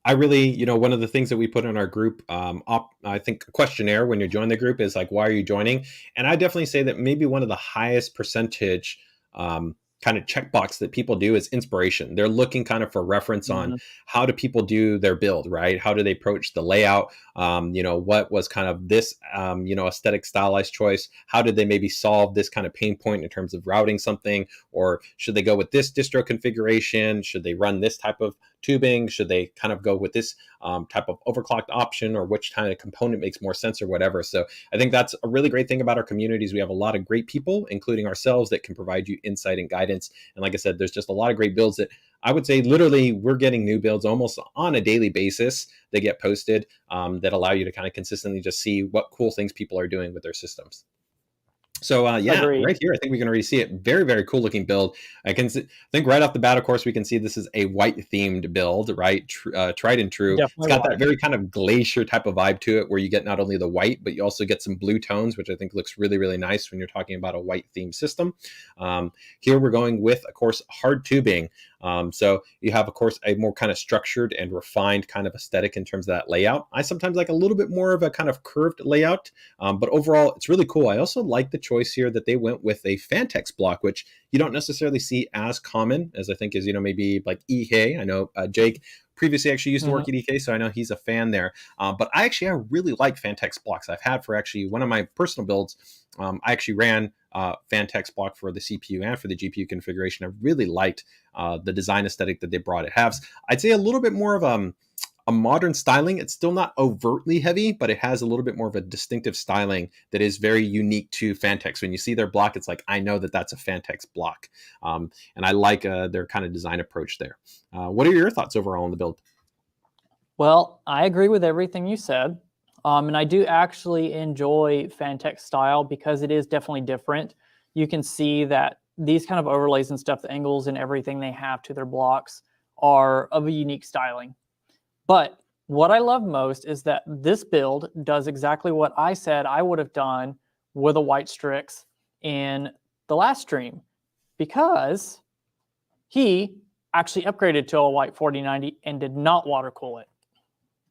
I really, one of the things that we put in our group, I think questionnaire when you join the group is like, why are you joining? And I definitely say that maybe one of the highest percentage kind of checkbox that people do is inspiration. They're looking kind of for reference on how do people do their build, right? How do they approach the layout? What was kind of this, aesthetic stylized choice? How did they maybe solve this kind of pain point in terms of routing something? Or should they go with this distro configuration? Should they run this type of tubing? Should they kind of go with this type of overclocked option, or which kind of component makes more sense or whatever? So I think that's a really great thing about our communities. We have a lot of great people, including ourselves, that can provide you insight and guidance. And like I said, there's just a lot of great builds that I would say literally we're getting new builds almost on a daily basis. They get posted that allow you to kind of consistently just see what cool things people are doing with their systems. So yeah, agreed. right here, I think we can already see it. Very, very cool looking build. I think right off the bat, of course, we can see this is a white themed build, right? Tried and true. It's Definitely got that white. very kind of glacier type of vibe to it, where you get not only the white, but you also get some blue tones, which I think looks really, really nice when you're talking about a white themed system. Here we're going with, of course, hard tubing. So you have, of course, a more kind of structured and refined kind of aesthetic in terms of that layout. I sometimes like a little bit more of a kind of curved layout, but overall, it's really cool. I also like the choice here that they went with a Fantex block, which you don't necessarily see as common as I think is, maybe like EK. I know Jake previously actually used to work at EK, so I know he's a fan there. But I really like Fantex blocks. I've had for actually one of my personal builds. I actually ran Fantex block for the CPU and for the GPU configuration. I really liked the design aesthetic that they brought. It has, I'd say, a little bit more of a modern styling. It's still not overtly heavy, but it has a little bit more of a distinctive styling that is very unique to Fantex. When you see their block, it's like, I know that that's a Fantex block. And I like their kind of design approach there. What are your thoughts overall on the build? Well, I agree with everything you said. And I do actually enjoy Fantex style because it is definitely different. You can see that these kind of overlays and stuff, the angles and everything they have to their blocks are of a unique styling. But what I love most is that this build does exactly what I said I would have done with a white Strix in the last stream, because he actually upgraded to a white 4090 and did not water cool it.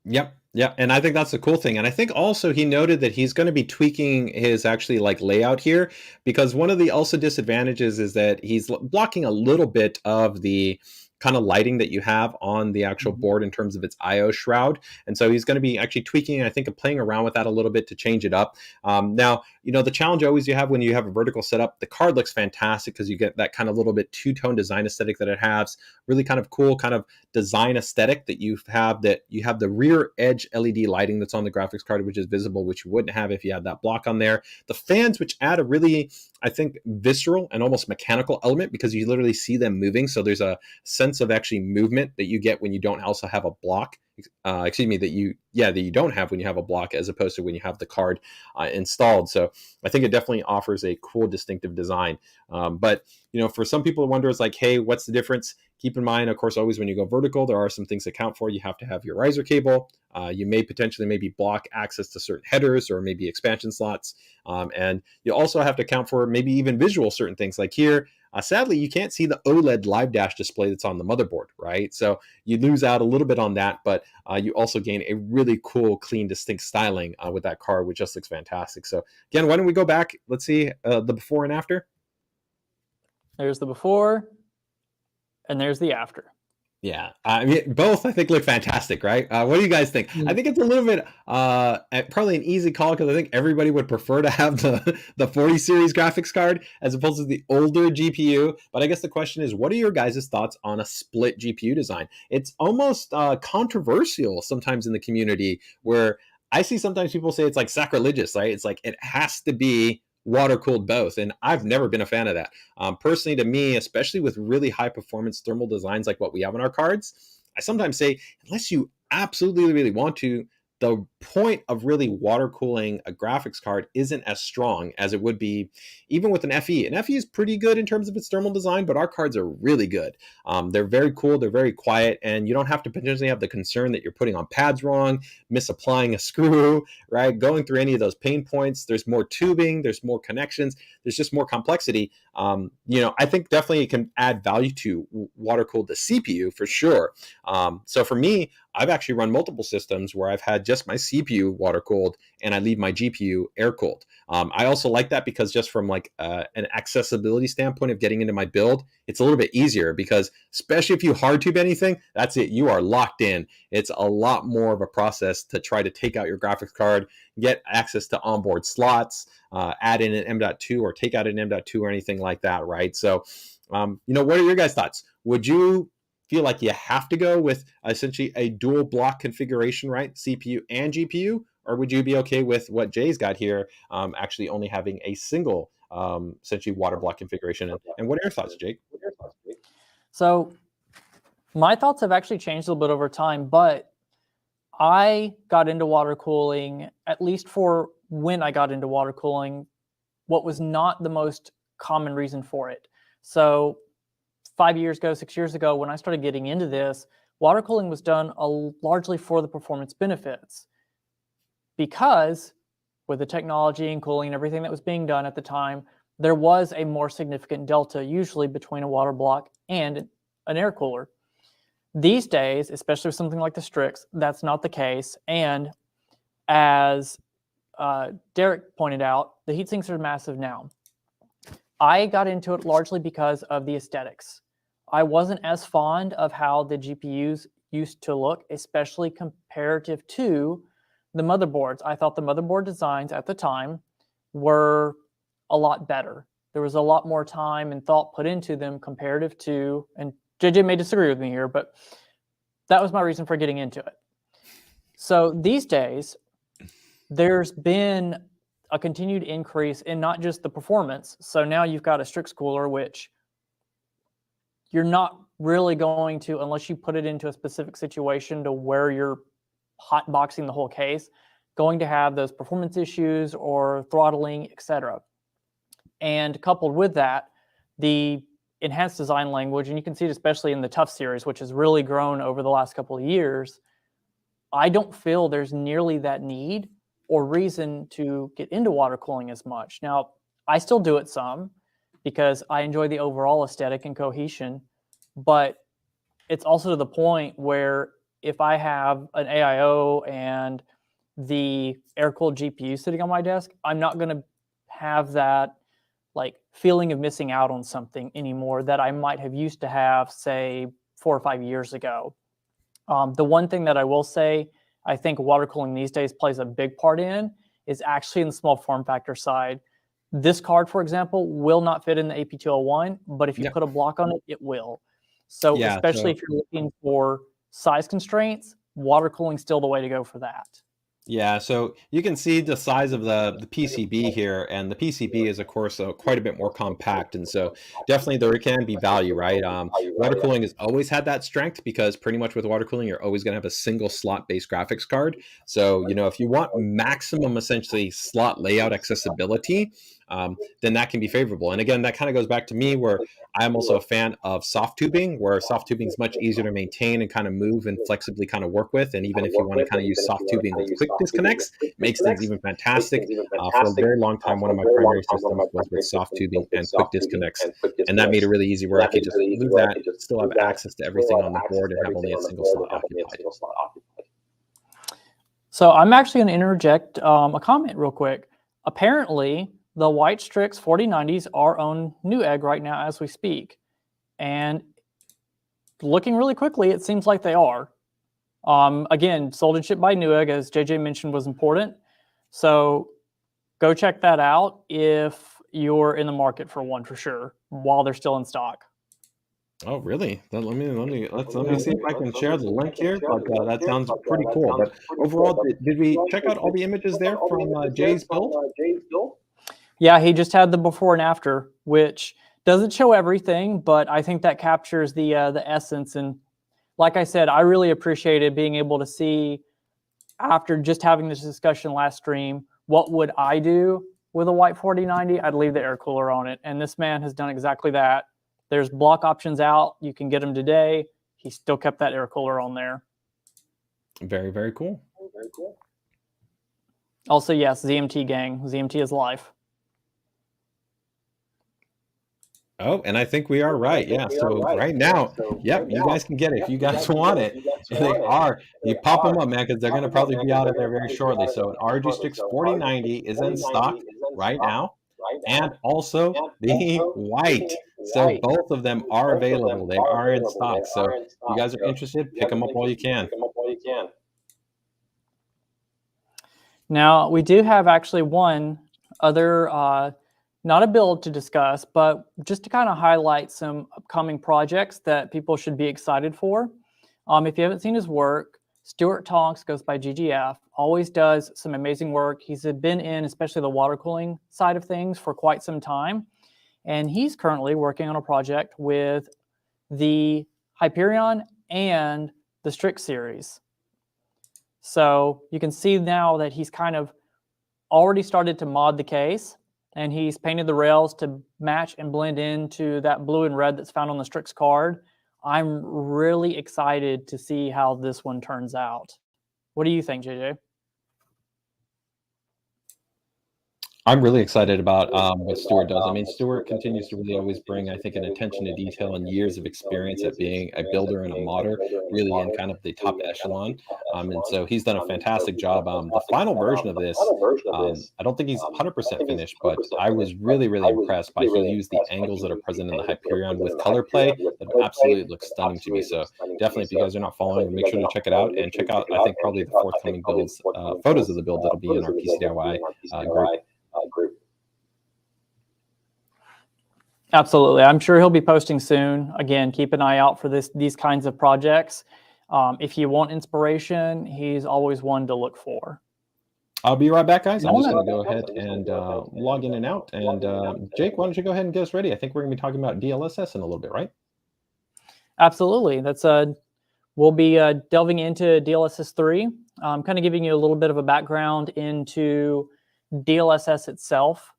Yep. Yeah. And I think that's the cool thing. And I think also he noted that he's going to be tweaking his actually like layout here, because one of the also disadvantages is that he's blocking a little bit of the kind of lighting that you have on the actual board in terms of its IO shroud. And so he's going to be actually tweaking, I think, and playing around with that a little bit to change it up. Now, the challenge always you have when you have a vertical setup, the card looks fantastic because you get that kind of little bit two-tone design aesthetic that it has. Really kind of cool kind of design aesthetic that you have the rear edge LED lighting that's on the graphics card, which is visible, which you wouldn't have if you had that block on there. The fans, which add a really, I think, visceral and almost mechanical element because you literally see them moving. So there's a sense of actually movement that you get when you don't also have a block. That you don't have when you have a block, as opposed to when you have the card installed. So I think it definitely offers a cool, distinctive design. But for some people, wonder is like, hey, what's the difference? Keep in mind, of course, always when you go vertical, there are some things to account for. You have to have your riser cable. You may potentially maybe block access to certain headers or maybe expansion slots. And you also have to account for maybe even visual certain things. Like here, sadly, you can't see the OLED live dash display that's on the motherboard, right? So you lose out a little bit on that, but you also gain a really cool, clean, distinct styling with that card, which just looks fantastic. So again, why don't we go back? Let's see the before and after. There's the before, and there's the after. Yeah, I mean, both I think look fantastic, right? What do you guys think? I Mm. think it's a little bit probably an easy call because I think everybody would prefer to have the 40 series graphics card as opposed to the older GPU. But I guess the question is, what are your guys' thoughts on a split GPU design? It's almost controversial sometimes in the community where I see sometimes people say it's like sacrilegious, right? It's like it has to be water cooled both, and I've never been a fan of that. Personally, to me, especially with really high performance thermal designs like what we have on our cards, I sometimes say, unless you absolutely really want to, the point of really water cooling a graphics card isn't as strong as it would be even with an FE. An FE is pretty good in terms of its thermal design, but our cards are really good. They're very cool, they're very quiet, and you don't have to potentially have the concern that you're putting on pads wrong, misapplying a screw, right? Going through any of those pain points. There's more tubing, there's more connections, there's just more complexity. I think definitely it can add value to water cooled the CPU for sure. So for me, I've actually run multiple systems where I've had just my CPU water cooled and I leave my GPU air cooled. I also like that because just from like an accessibility standpoint of getting into my build, it's a little bit easier because especially if you hard tube anything, that's it. You are locked in. It's a lot more of a process to try to take out your graphics card, get access to onboard slots, add in an M.2 or take out an M.2 or anything like that, right? So, what are your guys' thoughts? Would you feel like you have to go with essentially a dual block configuration, right? CPU and GPU? Or would you be okay with what Jay's got here, actually only having a single, essentially water block configuration? And what are your thoughts, Jake? So my thoughts have actually changed a little bit over time, but I got into water cooling, at least for when I got into water cooling, what was not the most common reason for it. So 5 years ago, 6 years ago, when I started getting into this, water cooling was done largely for the performance benefits, because with the technology and cooling and everything that was being done at the time, there was a more significant delta usually between a water block and an air cooler. These days, especially with something like the Strix, that's not the case. And as Derek pointed out, the heat sinks are massive now. I got into it largely because of the aesthetics. I wasn't as fond of how the GPUs used to look, especially comparative to the motherboards. I thought the motherboard designs at the time were a lot better. There was a lot more time and thought put into them comparative to, and JJ may disagree with me here, but that was my reason for getting into it. So these days, there's been a continued increase in not just the performance. So now you've got a Strix cooler, which you're not really going to, unless you put it into a specific situation to where you're hot boxing the whole case, going to have those performance issues or throttling, etc. And coupled with that, the enhanced design language, and you can see it especially in the Tough series, which has really grown over the last couple of years, I don't feel there's nearly that need or reason to get into water cooling as much. Now, I still do it some because I enjoy the overall aesthetic and cohesion, but it's also to the point where if I have an AIO and the air-cooled GPU sitting on my desk, I'm not going to have that like feeling of missing out on something anymore that I might have used to have, say, 4 or 5 years ago. The one thing that I will say, I think water cooling these days plays a big part in is actually in the small form factor side. This card, for example, will not fit in the AP201, but if you put a block on it, it will. So especially if you're looking for size constraints, water cooling is still the way to go for that. Yeah, so you can see the size of the PCB here, and the PCB is, of course, quite a bit more compact, and so definitely there can be value, right? Water cooling has always had that strength because pretty much with water cooling, you're always going to have a single slot-based graphics card. So, if you want maximum, essentially, slot layout accessibility, then that can be favorable. And again, that kind of goes back to me where I'm also a fan of soft tubing, where soft tubing is much easier to maintain and kind of move and flexibly kind of work with. And even if you want to kind of use soft tubing with quick disconnects, makes things even fantastic. For a very long time, one of my primary systems was with soft tubing and quick disconnects. And that made it really easy where I could just move that, still have access to everything on the board and have only a single slot occupied. So I'm actually going to interject a comment real quick. Apparently, the White Strix 4090s are on Newegg right now as we speak. And looking really quickly, it seems like they are. Again, sold and shipped by Newegg, as JJ mentioned, was important. So go check that out if you're in the market for one, for sure, while they're still in stock. Oh, really? Then let me see if I can share the link here. But that sounds pretty cool. But overall, did we check out all the images there from Jay's build? Yeah, he just had the before and after, which doesn't show everything, but I think that captures the essence. And like I said, I really appreciated being able to see, after just having this discussion last stream, what would I do with a white 4090? I'd leave the air cooler on it. And this man has done exactly that. There's block options out. You can get them today. He still kept that air cooler on there. Very, very cool. Also, yes, ZMT gang. ZMT is life. Oh, and I think we are right. Yeah. So right now, yep, you guys can get it if you guys want it. They are. You pop them up, man, because they're going to probably be out of there very shortly. So an RG Strix 4090 is in stock right now, and also the white. So both of them are available. They are in stock. So if you guys are interested, pick them up while you can. Now, we do have actually one other, not a build to discuss, but just to kind of highlight some upcoming projects that people should be excited for. If you haven't seen his work, Stuart Tonks, goes by GGF, always does some amazing work. He's been in especially the water cooling side of things for quite some time. And he's currently working on a project with the Hyperion and the Strix series. So you can see now that he's kind of already started to mod the case, and he's painted the rails to match and blend into that blue and red that's found on the Strix card. I'm really excited to see how this one turns out. What do you think, JJ? I'm really excited about what Stuart does. I mean, Stuart continues to really always bring, I think, an attention to detail and years of experience at being a builder and a modder, really in kind of the top echelon. And so he's done a fantastic job. The final version of this, I don't think he's 100% finished, but I was really, really impressed by he used the angles that are present in the Hyperion with color play that absolutely looks stunning to me. So definitely, if you guys are not following, make sure to check it out, and check out, I think, probably the forthcoming builds, photos of the build that'll be in our PCDIY group. Absolutely. I'm sure he'll be posting soon. Again, keep an eye out for these kinds of projects. If you want inspiration, he's always one to look for. I'll be right back, guys. I'm just going to go ahead and log in and out. And Jake, why don't you go ahead and get us ready? I think we're going to be talking about DLSS in a little bit, right? Absolutely. We'll be delving into DLSS 3, kind of giving you a little bit of a background into DLSS itself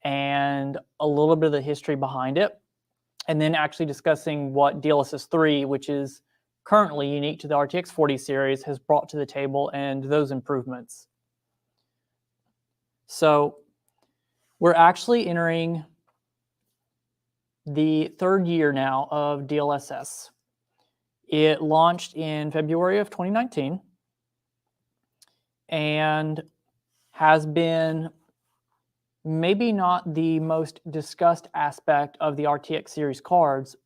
and a little bit of the history behind it, and then actually discussing what DLSS 3, which is currently unique to the RTX 40 series, has brought to the table and those improvements. So we're actually entering the third year now of DLSS. It launched in February of 2019 and has been maybe not the most discussed aspect of the RTX series cards,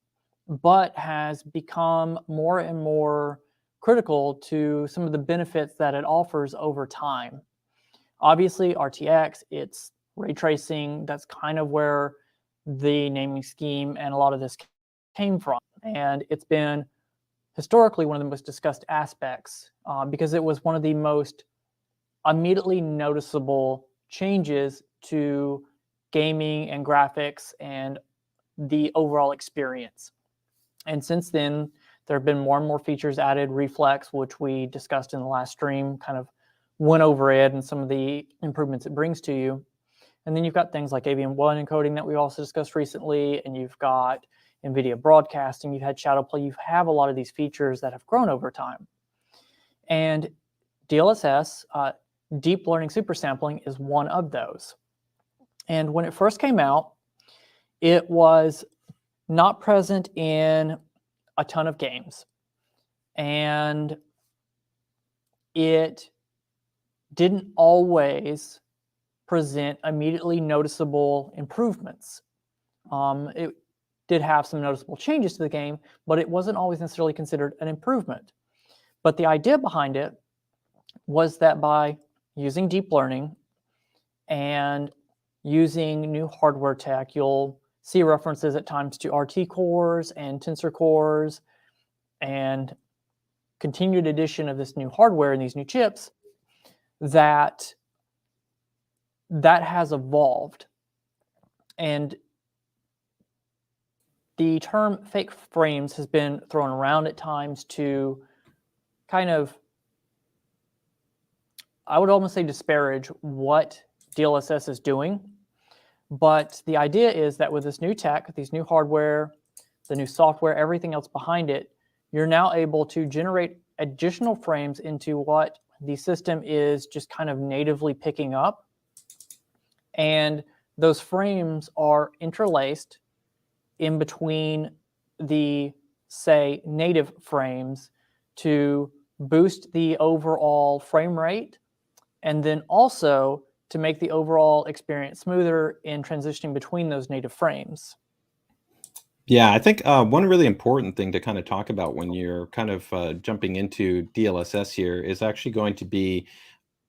but has become more and more critical to some of the benefits that it offers over time. Obviously, RTX, it's ray tracing. That's kind of where the naming scheme and a lot of this came from. And it's been historically one of the most discussed aspects because it was one of the most immediately noticeable changes to gaming and graphics and the overall experience. And since then, there have been more and more features added. Reflex, which we discussed in the last stream, kind of went over it and some of the improvements it brings to you. And then you've got things like AVM1 encoding that we also discussed recently, and you've got NVIDIA broadcasting, you've had shadow play, you have a lot of these features that have grown over time. And DLSS, deep learning supersampling, is one of those. And when it first came out, it was not present in a ton of games. And it didn't always present immediately noticeable improvements. did have some noticeable changes to the game, but it wasn't always necessarily considered an improvement. But the idea behind it was that by using deep learning and using new hardware tech, you'll see references at times to RT cores and tensor cores and continued addition of this new hardware and these new chips, that has evolved. And the term fake frames has been thrown around at times to kind of, I would almost say, disparage what DLSS is doing. But the idea is that with this new tech, these new hardware, the new software, everything else behind it, you're now able to generate additional frames into what the system is just kind of natively picking up. And those frames are interlaced in between the, say, native frames to boost the overall frame rate, and then also to make the overall experience smoother in transitioning between those native frames. Yeah, I think one really important thing to kind of talk about when you're kind of jumping into DLSS here is actually going to be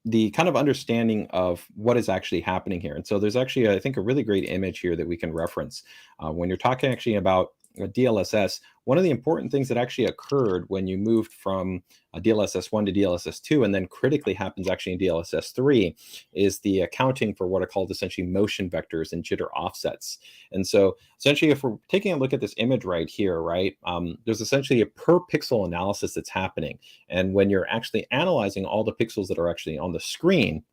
the kind of understanding of what is actually happening here. And so there's actually, I think, a really great image here that we can reference. When you're talking actually about DLSS, one of the important things that actually occurred when you moved from DLSS 1 to DLSS 2, and then critically happens actually in DLSS 3, is the accounting for what are called essentially motion vectors and jitter offsets. And so essentially, if we're taking a look at this image right here, right, there's essentially a per pixel analysis that's happening. And when you're actually analyzing all the pixels that are actually on the screen,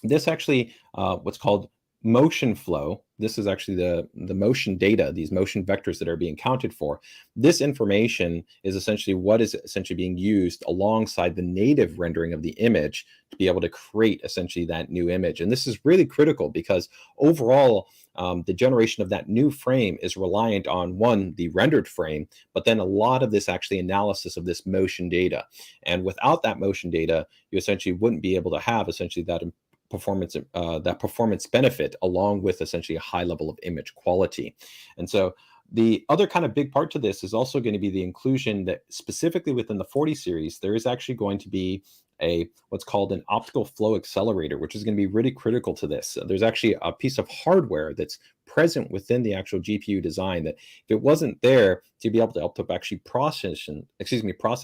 this actually, what's called motion flow, this is actually the motion data, these motion vectors that are being counted for. This information is essentially what is essentially being used alongside the native rendering of the image to be able to create essentially that new image. And this is really critical because overall, the generation of that new frame is reliant on, one, the rendered frame, but then a lot of this actually analysis of this motion data. And without that motion data, you essentially wouldn't be able to have essentially that performance benefit along with essentially a high level of image quality. And so the other kind of big part to this is also going to be the inclusion that specifically within the 40 series, there is actually going to be what's called an optical flow accelerator, which is going to be really critical to this. So there's actually a piece of hardware that's present within the actual GPU design that if it wasn't there to be able to help to actually process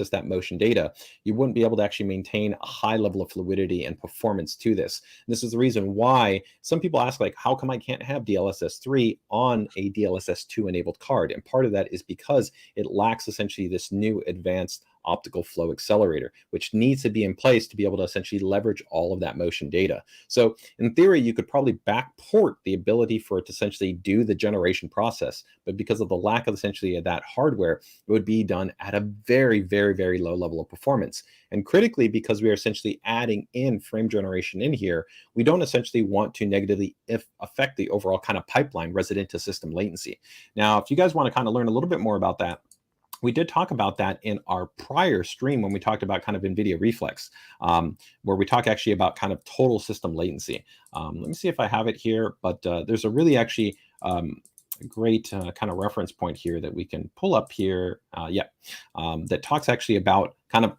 that motion data, you wouldn't be able to actually maintain a high level of fluidity and performance to this. And this is the reason why some people ask, like, how come I can't have DLSS 3 on a DLSS 2 enabled card? And part of that is because it lacks essentially this new advanced optical flow accelerator, which needs to be in place to be able to essentially leverage all of that motion data. So in theory, you could probably backport the ability for it to essentially do the generation process, but because of the lack of essentially that hardware, it would be done at a very, very, very low level of performance. And critically, because we are essentially adding in frame generation in here, we don't essentially want to negatively affect the overall kind of pipeline resident to system latency. Now, if you guys want to kind of learn a little bit more about that, we did talk about that in our prior stream when we talked about kind of NVIDIA Reflex, where we talk actually about kind of total system latency. Let me see if I have it here, but there's a really actually great kind of reference point here that we can pull up here. That talks actually about kind of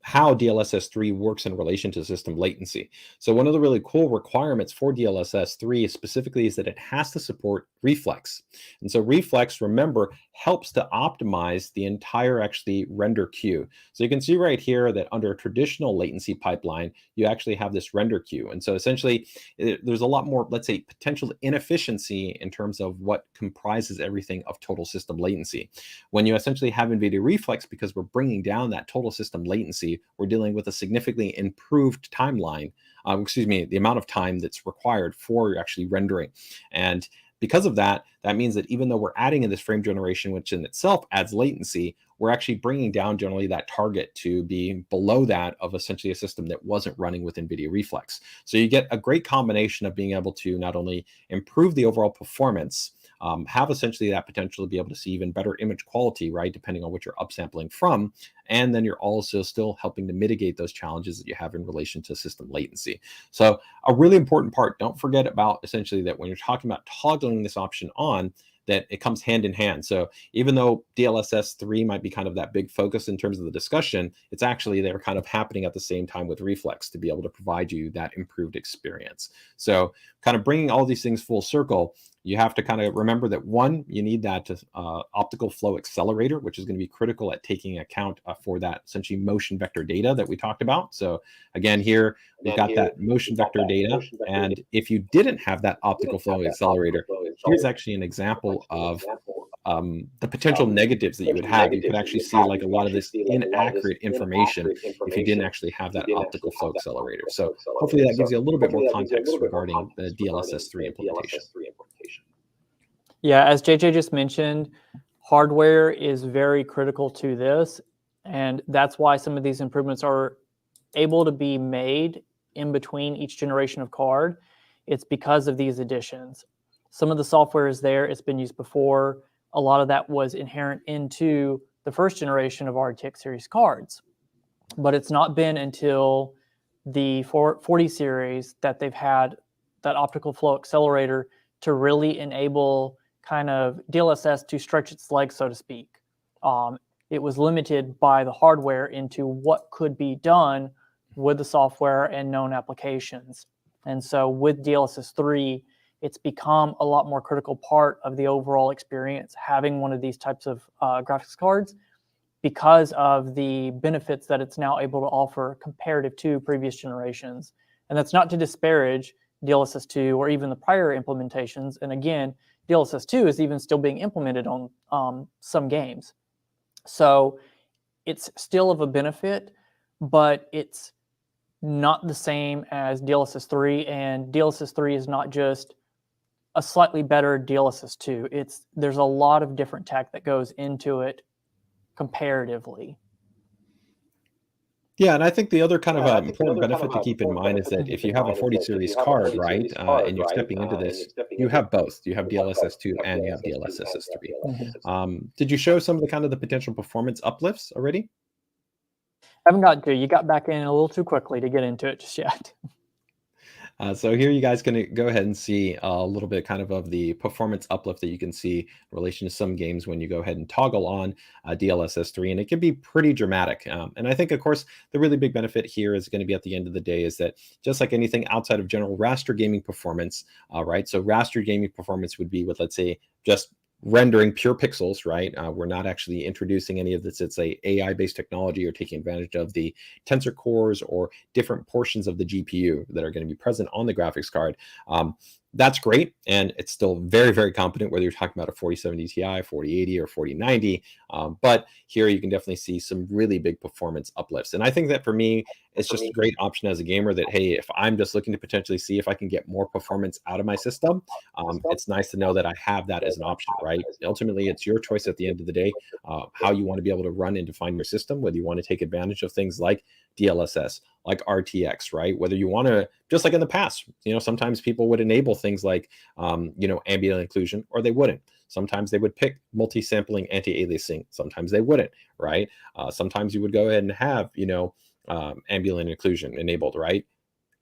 how DLSS 3 works in relation to system latency. So one of the really cool requirements for DLSS 3 specifically is that it has to support reflex. And so reflex, remember, helps to optimize the entire actually render queue. So you can see right here that under a traditional latency pipeline, you actually have this render queue. And so essentially there's a lot more, let's say, potential inefficiency in terms of what comprises everything of total system latency. When you essentially have NVIDIA Reflex, because we're bringing down that total system latency, we're dealing with a significantly improved timeline, the amount of time that's required for actually rendering. And because of that, that means that even though we're adding in this frame generation, which in itself adds latency, we're actually bringing down generally that target to be below that of essentially a system that wasn't running with NVIDIA Reflex. So you get a great combination of being able to not only improve the overall performance, have essentially that potential to be able to see even better image quality, right, depending on what you're upsampling from. And then you're also still helping to mitigate those challenges that you have in relation to system latency. So a really important part, don't forget about essentially that when you're talking about toggling this option on, that it comes hand in hand. So even though DLSS 3 might be kind of that big focus in terms of the discussion, it's actually they're kind of happening at the same time with Reflex to be able to provide you that improved experience. So kind of bringing all these things full circle, you have to kind of remember that one, you need that optical flow accelerator, which is going to be critical at taking account for that essentially motion vector data that we talked about. So again, here we've got that motion vector data. And if you didn't have that optical flow accelerator, here's actually an example of the potential negatives that you would have. You could actually see like a lot of this inaccurate information if you didn't actually have that optical flow accelerator. So hopefully that gives you a little bit more context regarding the DLSS 3 implementation. Yeah, as JJ just mentioned, hardware is very critical to this, and that's why some of these improvements are able to be made in between each generation of card. It's because of these additions. Some of the software is there, it's been used before. A lot of that was inherent into the first generation of RTX series cards, but it's not been until the 40 series that they've had that optical flow accelerator to really enable kind of DLSS to stretch its legs, so to speak. It was limited by the hardware into what could be done with the software and known applications. And so with DLSS 3, it's become a lot more critical part of the overall experience, having one of these types of graphics cards, because of the benefits that it's now able to offer comparative to previous generations. And that's not to disparage DLSS 2 or even the prior implementations. And again, DLSS 2 is even still being implemented on some games. So it's still of a benefit, but it's not the same as DLSS 3. And DLSS 3 is not just a slightly better DLSS 2. There's a lot of different tech that goes into it comparatively. Yeah, and I think the other kind of important benefit to keep in mind is that if you have a 40 series card, right, and you're stepping into this, you have both. You have DLSS 2 and you have DLSS 3. Did you show some of the kind of the potential performance uplifts already? Haven't got to. You got back in a little too quickly to get into it just yet. So here you guys can go ahead and see a little bit kind of the performance uplift that you can see in relation to some games when you go ahead and toggle on DLSS 3, and it can be pretty dramatic. And I think, of course, the really big benefit here is going to be at the end of the day is that just like anything outside of general raster gaming performance, right? So raster gaming performance would be with, let's say, just rendering pure pixels, right? We're not actually introducing any of this. It's a AI-based technology or taking advantage of the tensor cores or different portions of the GPU that are going to be present on the graphics card. That's great, and it's still very, very competent, whether you're talking about a 4070 Ti, 4080, or 4090. But here you can definitely see some really big performance uplifts. And I think that for me, it's just a great option as a gamer that, hey, if I'm just looking to potentially see if I can get more performance out of my system, it's nice to know that I have that as an option, right? Ultimately, it's your choice at the end of the day, how you want to be able to run and define your system, whether you want to take advantage of things like DLSS, like RTX, right? Whether you want to, just like in the past, sometimes people would enable things like, ambient occlusion, or they wouldn't. Sometimes they would pick multi-sampling anti-aliasing. Sometimes they wouldn't, right? Sometimes you would go ahead and have, ambient occlusion enabled, right?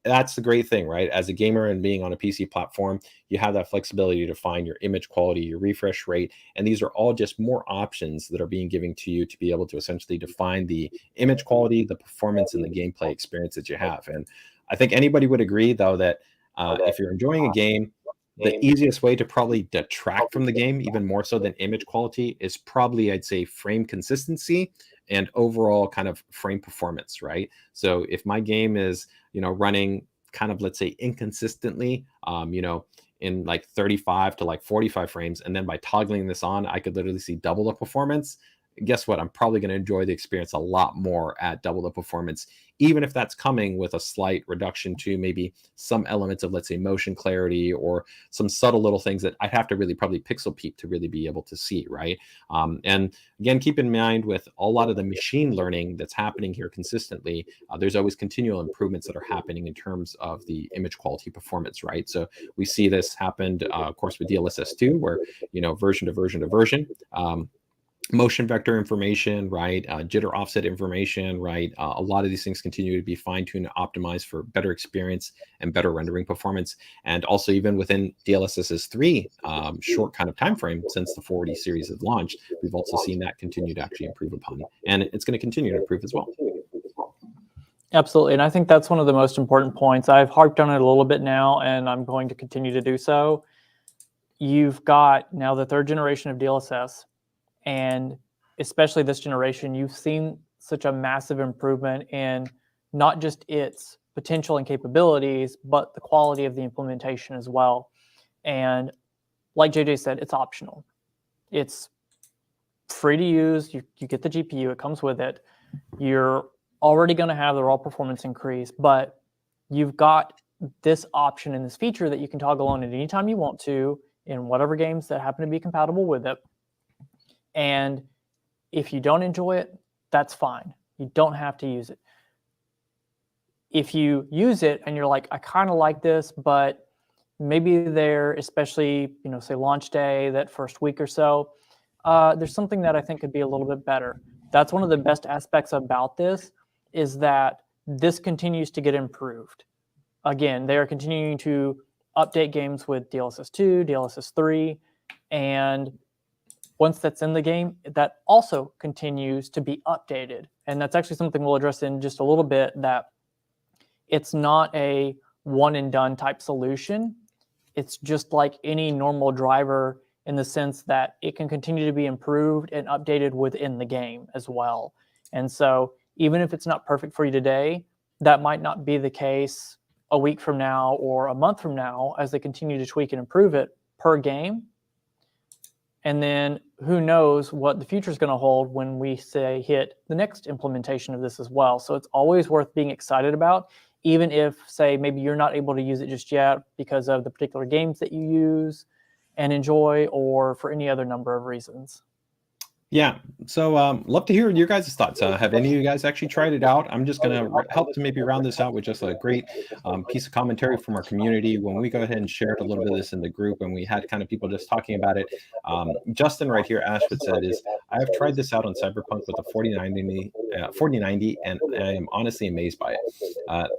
That's the great thing, right? As a gamer and being on a PC platform, you have that flexibility to find your image quality, your refresh rate, and these are all just more options that are being given to you to be able to essentially define the image quality, the performance, and the gameplay experience that you have. And I think anybody would agree, though, that if you're enjoying a game, the easiest way to probably detract from the game, even more so than image quality, is probably, I'd say, frame consistency and overall kind of frame performance, right? So if my game is, running kind of, let's say, inconsistently, in like 35 to like 45 frames, and then by toggling this on, I could literally see double the performance. Guess what? I'm probably going to enjoy the experience a lot more at double the performance, even if that's coming with a slight reduction to maybe some elements of, let's say, motion clarity or some subtle little things that I'd have to really probably pixel peep to really be able to see, right? And again, keep in mind with a lot of the machine learning that's happening here consistently, there's always continual improvements that are happening in terms of the image quality performance, right? So we see this happened, of course, with DLSS 2, where, version to version to version, motion vector information, right? Jitter offset information, right? A lot of these things continue to be fine-tuned and optimized for better experience and better rendering performance. And also, even within DLSS's 3 short kind of time frame since the 4D series has launched, we've also seen that continue to actually improve upon, and it's going to continue to improve as well. Absolutely, and I think that's one of the most important points. I've harped on it a little bit now, and I'm going to continue to do so. You've got now the 3rd generation of DLSS, and especially this generation, you've seen such a massive improvement in not just its potential and capabilities, but the quality of the implementation as well. And like JJ said, it's optional. It's free to use. You get the GPU, it comes with it. You're already going to have the raw performance increase, but you've got this option and this feature that you can toggle on at any time you want to in whatever games that happen to be compatible with it. And if you don't enjoy it, that's fine. You don't have to use it. If you use it and you're like, I kind of like this, but maybe there, especially, say launch day, that first week or so, there's something that I think could be a little bit better. That's one of the best aspects about this, is that this continues to get improved. Again, they are continuing to update games with DLSS 2, DLSS 3, and once that's in the game, that also continues to be updated. And that's actually something we'll address in just a little bit, that it's not a one and done type solution. It's just like any normal driver in the sense that it can continue to be improved and updated within the game as well. And so even if it's not perfect for you today, that might not be the case a week from now or a month from now as they continue to tweak and improve it per game. And then who knows what the future is going to hold when we say hit the next implementation of this as well. So it's always worth being excited about, even if, say, maybe you're not able to use it just yet because of the particular games that you use and enjoy, or for any other number of reasons. Yeah. So love to hear your guys' thoughts. Have any of you guys actually tried it out? I'm just going to help to maybe round this out with just a great piece of commentary from our community. When we go ahead and shared a little bit of this in the group, and we had kind of people just talking about it. Justin right here, Ashwood said, I have tried this out on Cyberpunk with a 4090, and I am honestly amazed by it.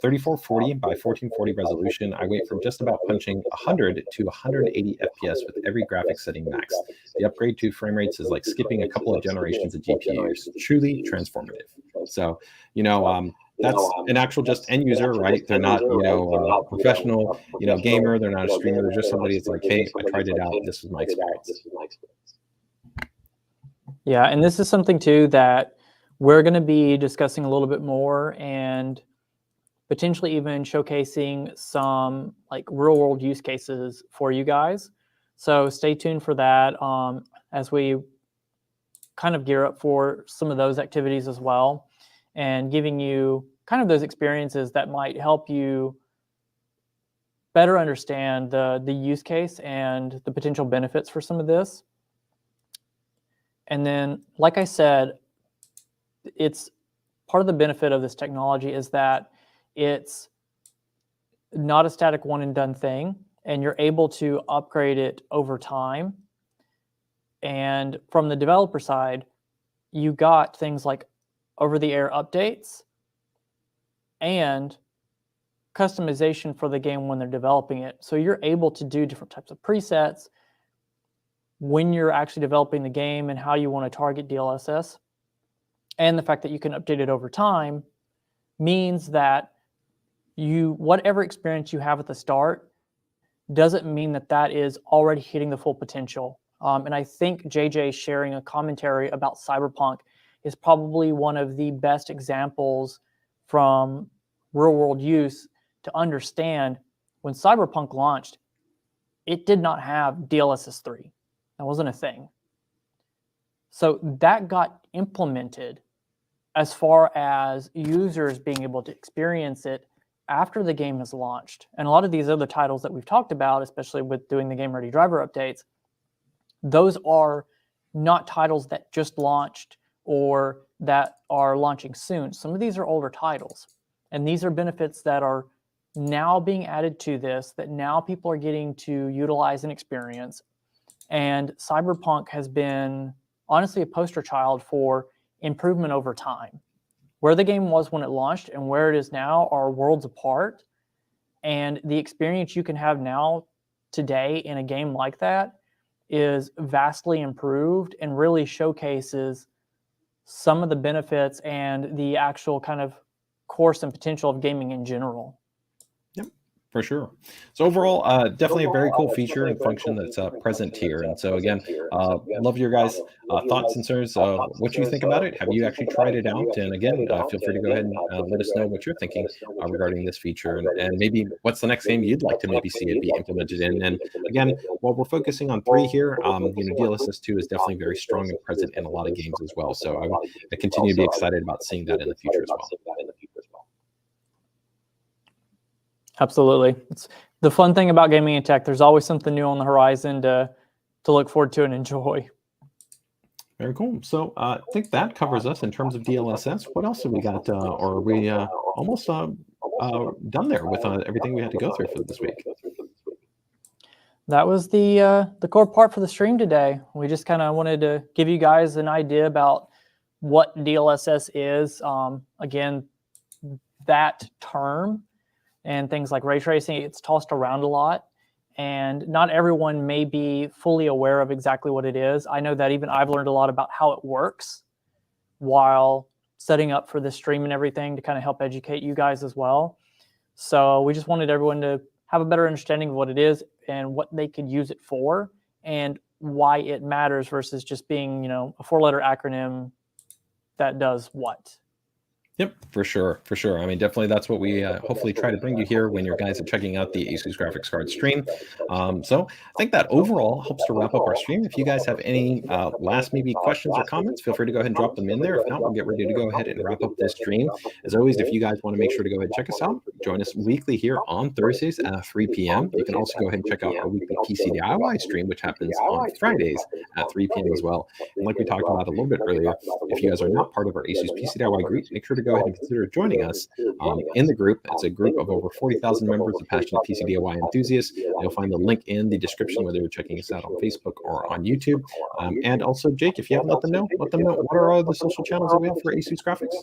3440 by 1440 resolution. I wait from just about punching 100 to 180 FPS with every graphics setting max. The upgrade to frame rates is like skipping a couple of generations of GPUs. Truly transformative. So, that's an actual just end user, right? They're not, a professional, gamer. They're not a streamer. They're just somebody that's like, hey, I tried it out. This was my experience. Yeah, and this is something too that we're going to be discussing a little bit more, and potentially even showcasing some like real world use cases for you guys. So stay tuned for that as we kind of gear up for some of those activities as well, and giving you kind of those experiences that might help you better understand the use case and the potential benefits for some of this. And then, like I said, it's part of the benefit of this technology is that it's not a static one and done thing, and you're able to upgrade it over time. And from the developer side, you got things like over-the-air updates and customization for the game when they're developing it. So you're able to do different types of presets when you're actually developing the game and how you want to target DLSS. And the fact that you can update it over time means that whatever experience you have at the start doesn't mean that that is already hitting the full potential. And I think JJ sharing a commentary about Cyberpunk is probably one of the best examples from real world use to understand when Cyberpunk launched, it did not have DLSS 3. That wasn't a thing. So that got implemented as far as users being able to experience it after the game has launched. And a lot of these other titles that we've talked about, especially with doing the Game Ready driver updates, those are not titles that just launched or that are launching soon. Some of these are older titles. And these are benefits that are now being added to this, that now people are getting to utilize and experience. And Cyberpunk has been honestly a poster child for improvement over time. Where the game was when it launched and where it is now are worlds apart. And the experience you can have now today in a game like that is vastly improved and really showcases some of the benefits and the actual kind of course and potential of gaming in general. Yep, for sure. So overall, definitely a very cool feature and function that's present here. And so again, love your guys' thoughts and concerns. What you think about it? Have you actually tried it out? And again, feel free to go ahead and let us know what you're thinking regarding this feature, and maybe what's the next game you'd like to maybe see it be implemented in. And again, while we're focusing on 3 here, DLSS 2 is definitely very strong and present in a lot of games as well. So I continue to be excited about seeing that in the future as well. Absolutely. It's the fun thing about gaming and tech. There's always something new on the horizon to look forward to and enjoy. Very cool. So I think that covers us in terms of DLSS. What else have we got? Or are we almost done there with everything we had to go through for this week? That was the core part for the stream today. We just kind of wanted to give you guys an idea about what DLSS is. Again, that term and things like ray tracing, it's tossed around a lot. And not everyone may be fully aware of exactly what it is. I know that even I've learned a lot about how it works while setting up for this stream and everything to kind of help educate you guys as well. So we just wanted everyone to have a better understanding of what it is and what they could use it for and why it matters versus just being, a 4-letter acronym that does what. Yep, for sure. I mean, definitely that's what we hopefully try to bring you here when you guys are checking out the ASUS Graphics Card stream. So I think that overall helps to wrap up our stream. If you guys have any last maybe questions or comments, feel free to go ahead and drop them in there. If not, we'll get ready to go ahead and wrap up this stream. As always, if you guys want to make sure to go ahead and check us out, join us weekly here on Thursdays at 3 p.m. You can also go ahead and check out our weekly PCDIY stream, which happens on Fridays at 3 p.m. as well. And like we talked about a little bit earlier, if you guys are not part of our ASUS PCDIY group, make sure to go ahead and consider joining us in the group. It's a group of over 40,000 members of passionate PCDIY enthusiasts. You'll find the link in the description, whether you're checking us out on Facebook or on YouTube. And also, Jake, if you haven't let them know what are all the social channels that we have for ASUS Graphics?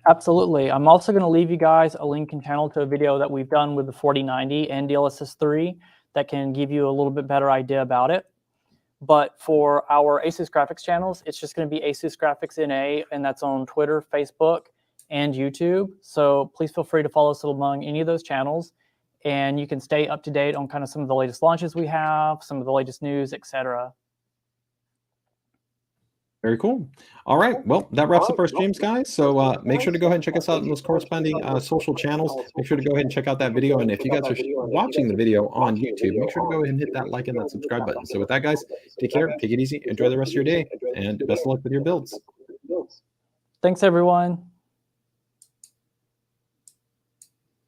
Absolutely. I'm also going to leave you guys a link and channel to a video that we've done with the 4090 and DLSS 3 that can give you a little bit better idea about it. But for our ASUS Graphics channels, it's just going to be ASUS Graphics NA, and that's on Twitter, Facebook, and YouTube. So please feel free to follow us among any of those channels, and you can stay up to date on kind of some of the latest launches we have, some of the latest news, etc. Very cool. All right. Well, that wraps up our streams, guys. So make sure to go ahead and check us out in those corresponding social channels. Make sure to go ahead and check out that video. And if you guys are watching the video on YouTube, make sure to go ahead and hit that like and that subscribe button. So with that, guys, take care, take it easy, enjoy the rest of your day, and best of luck with your builds. Thanks, everyone.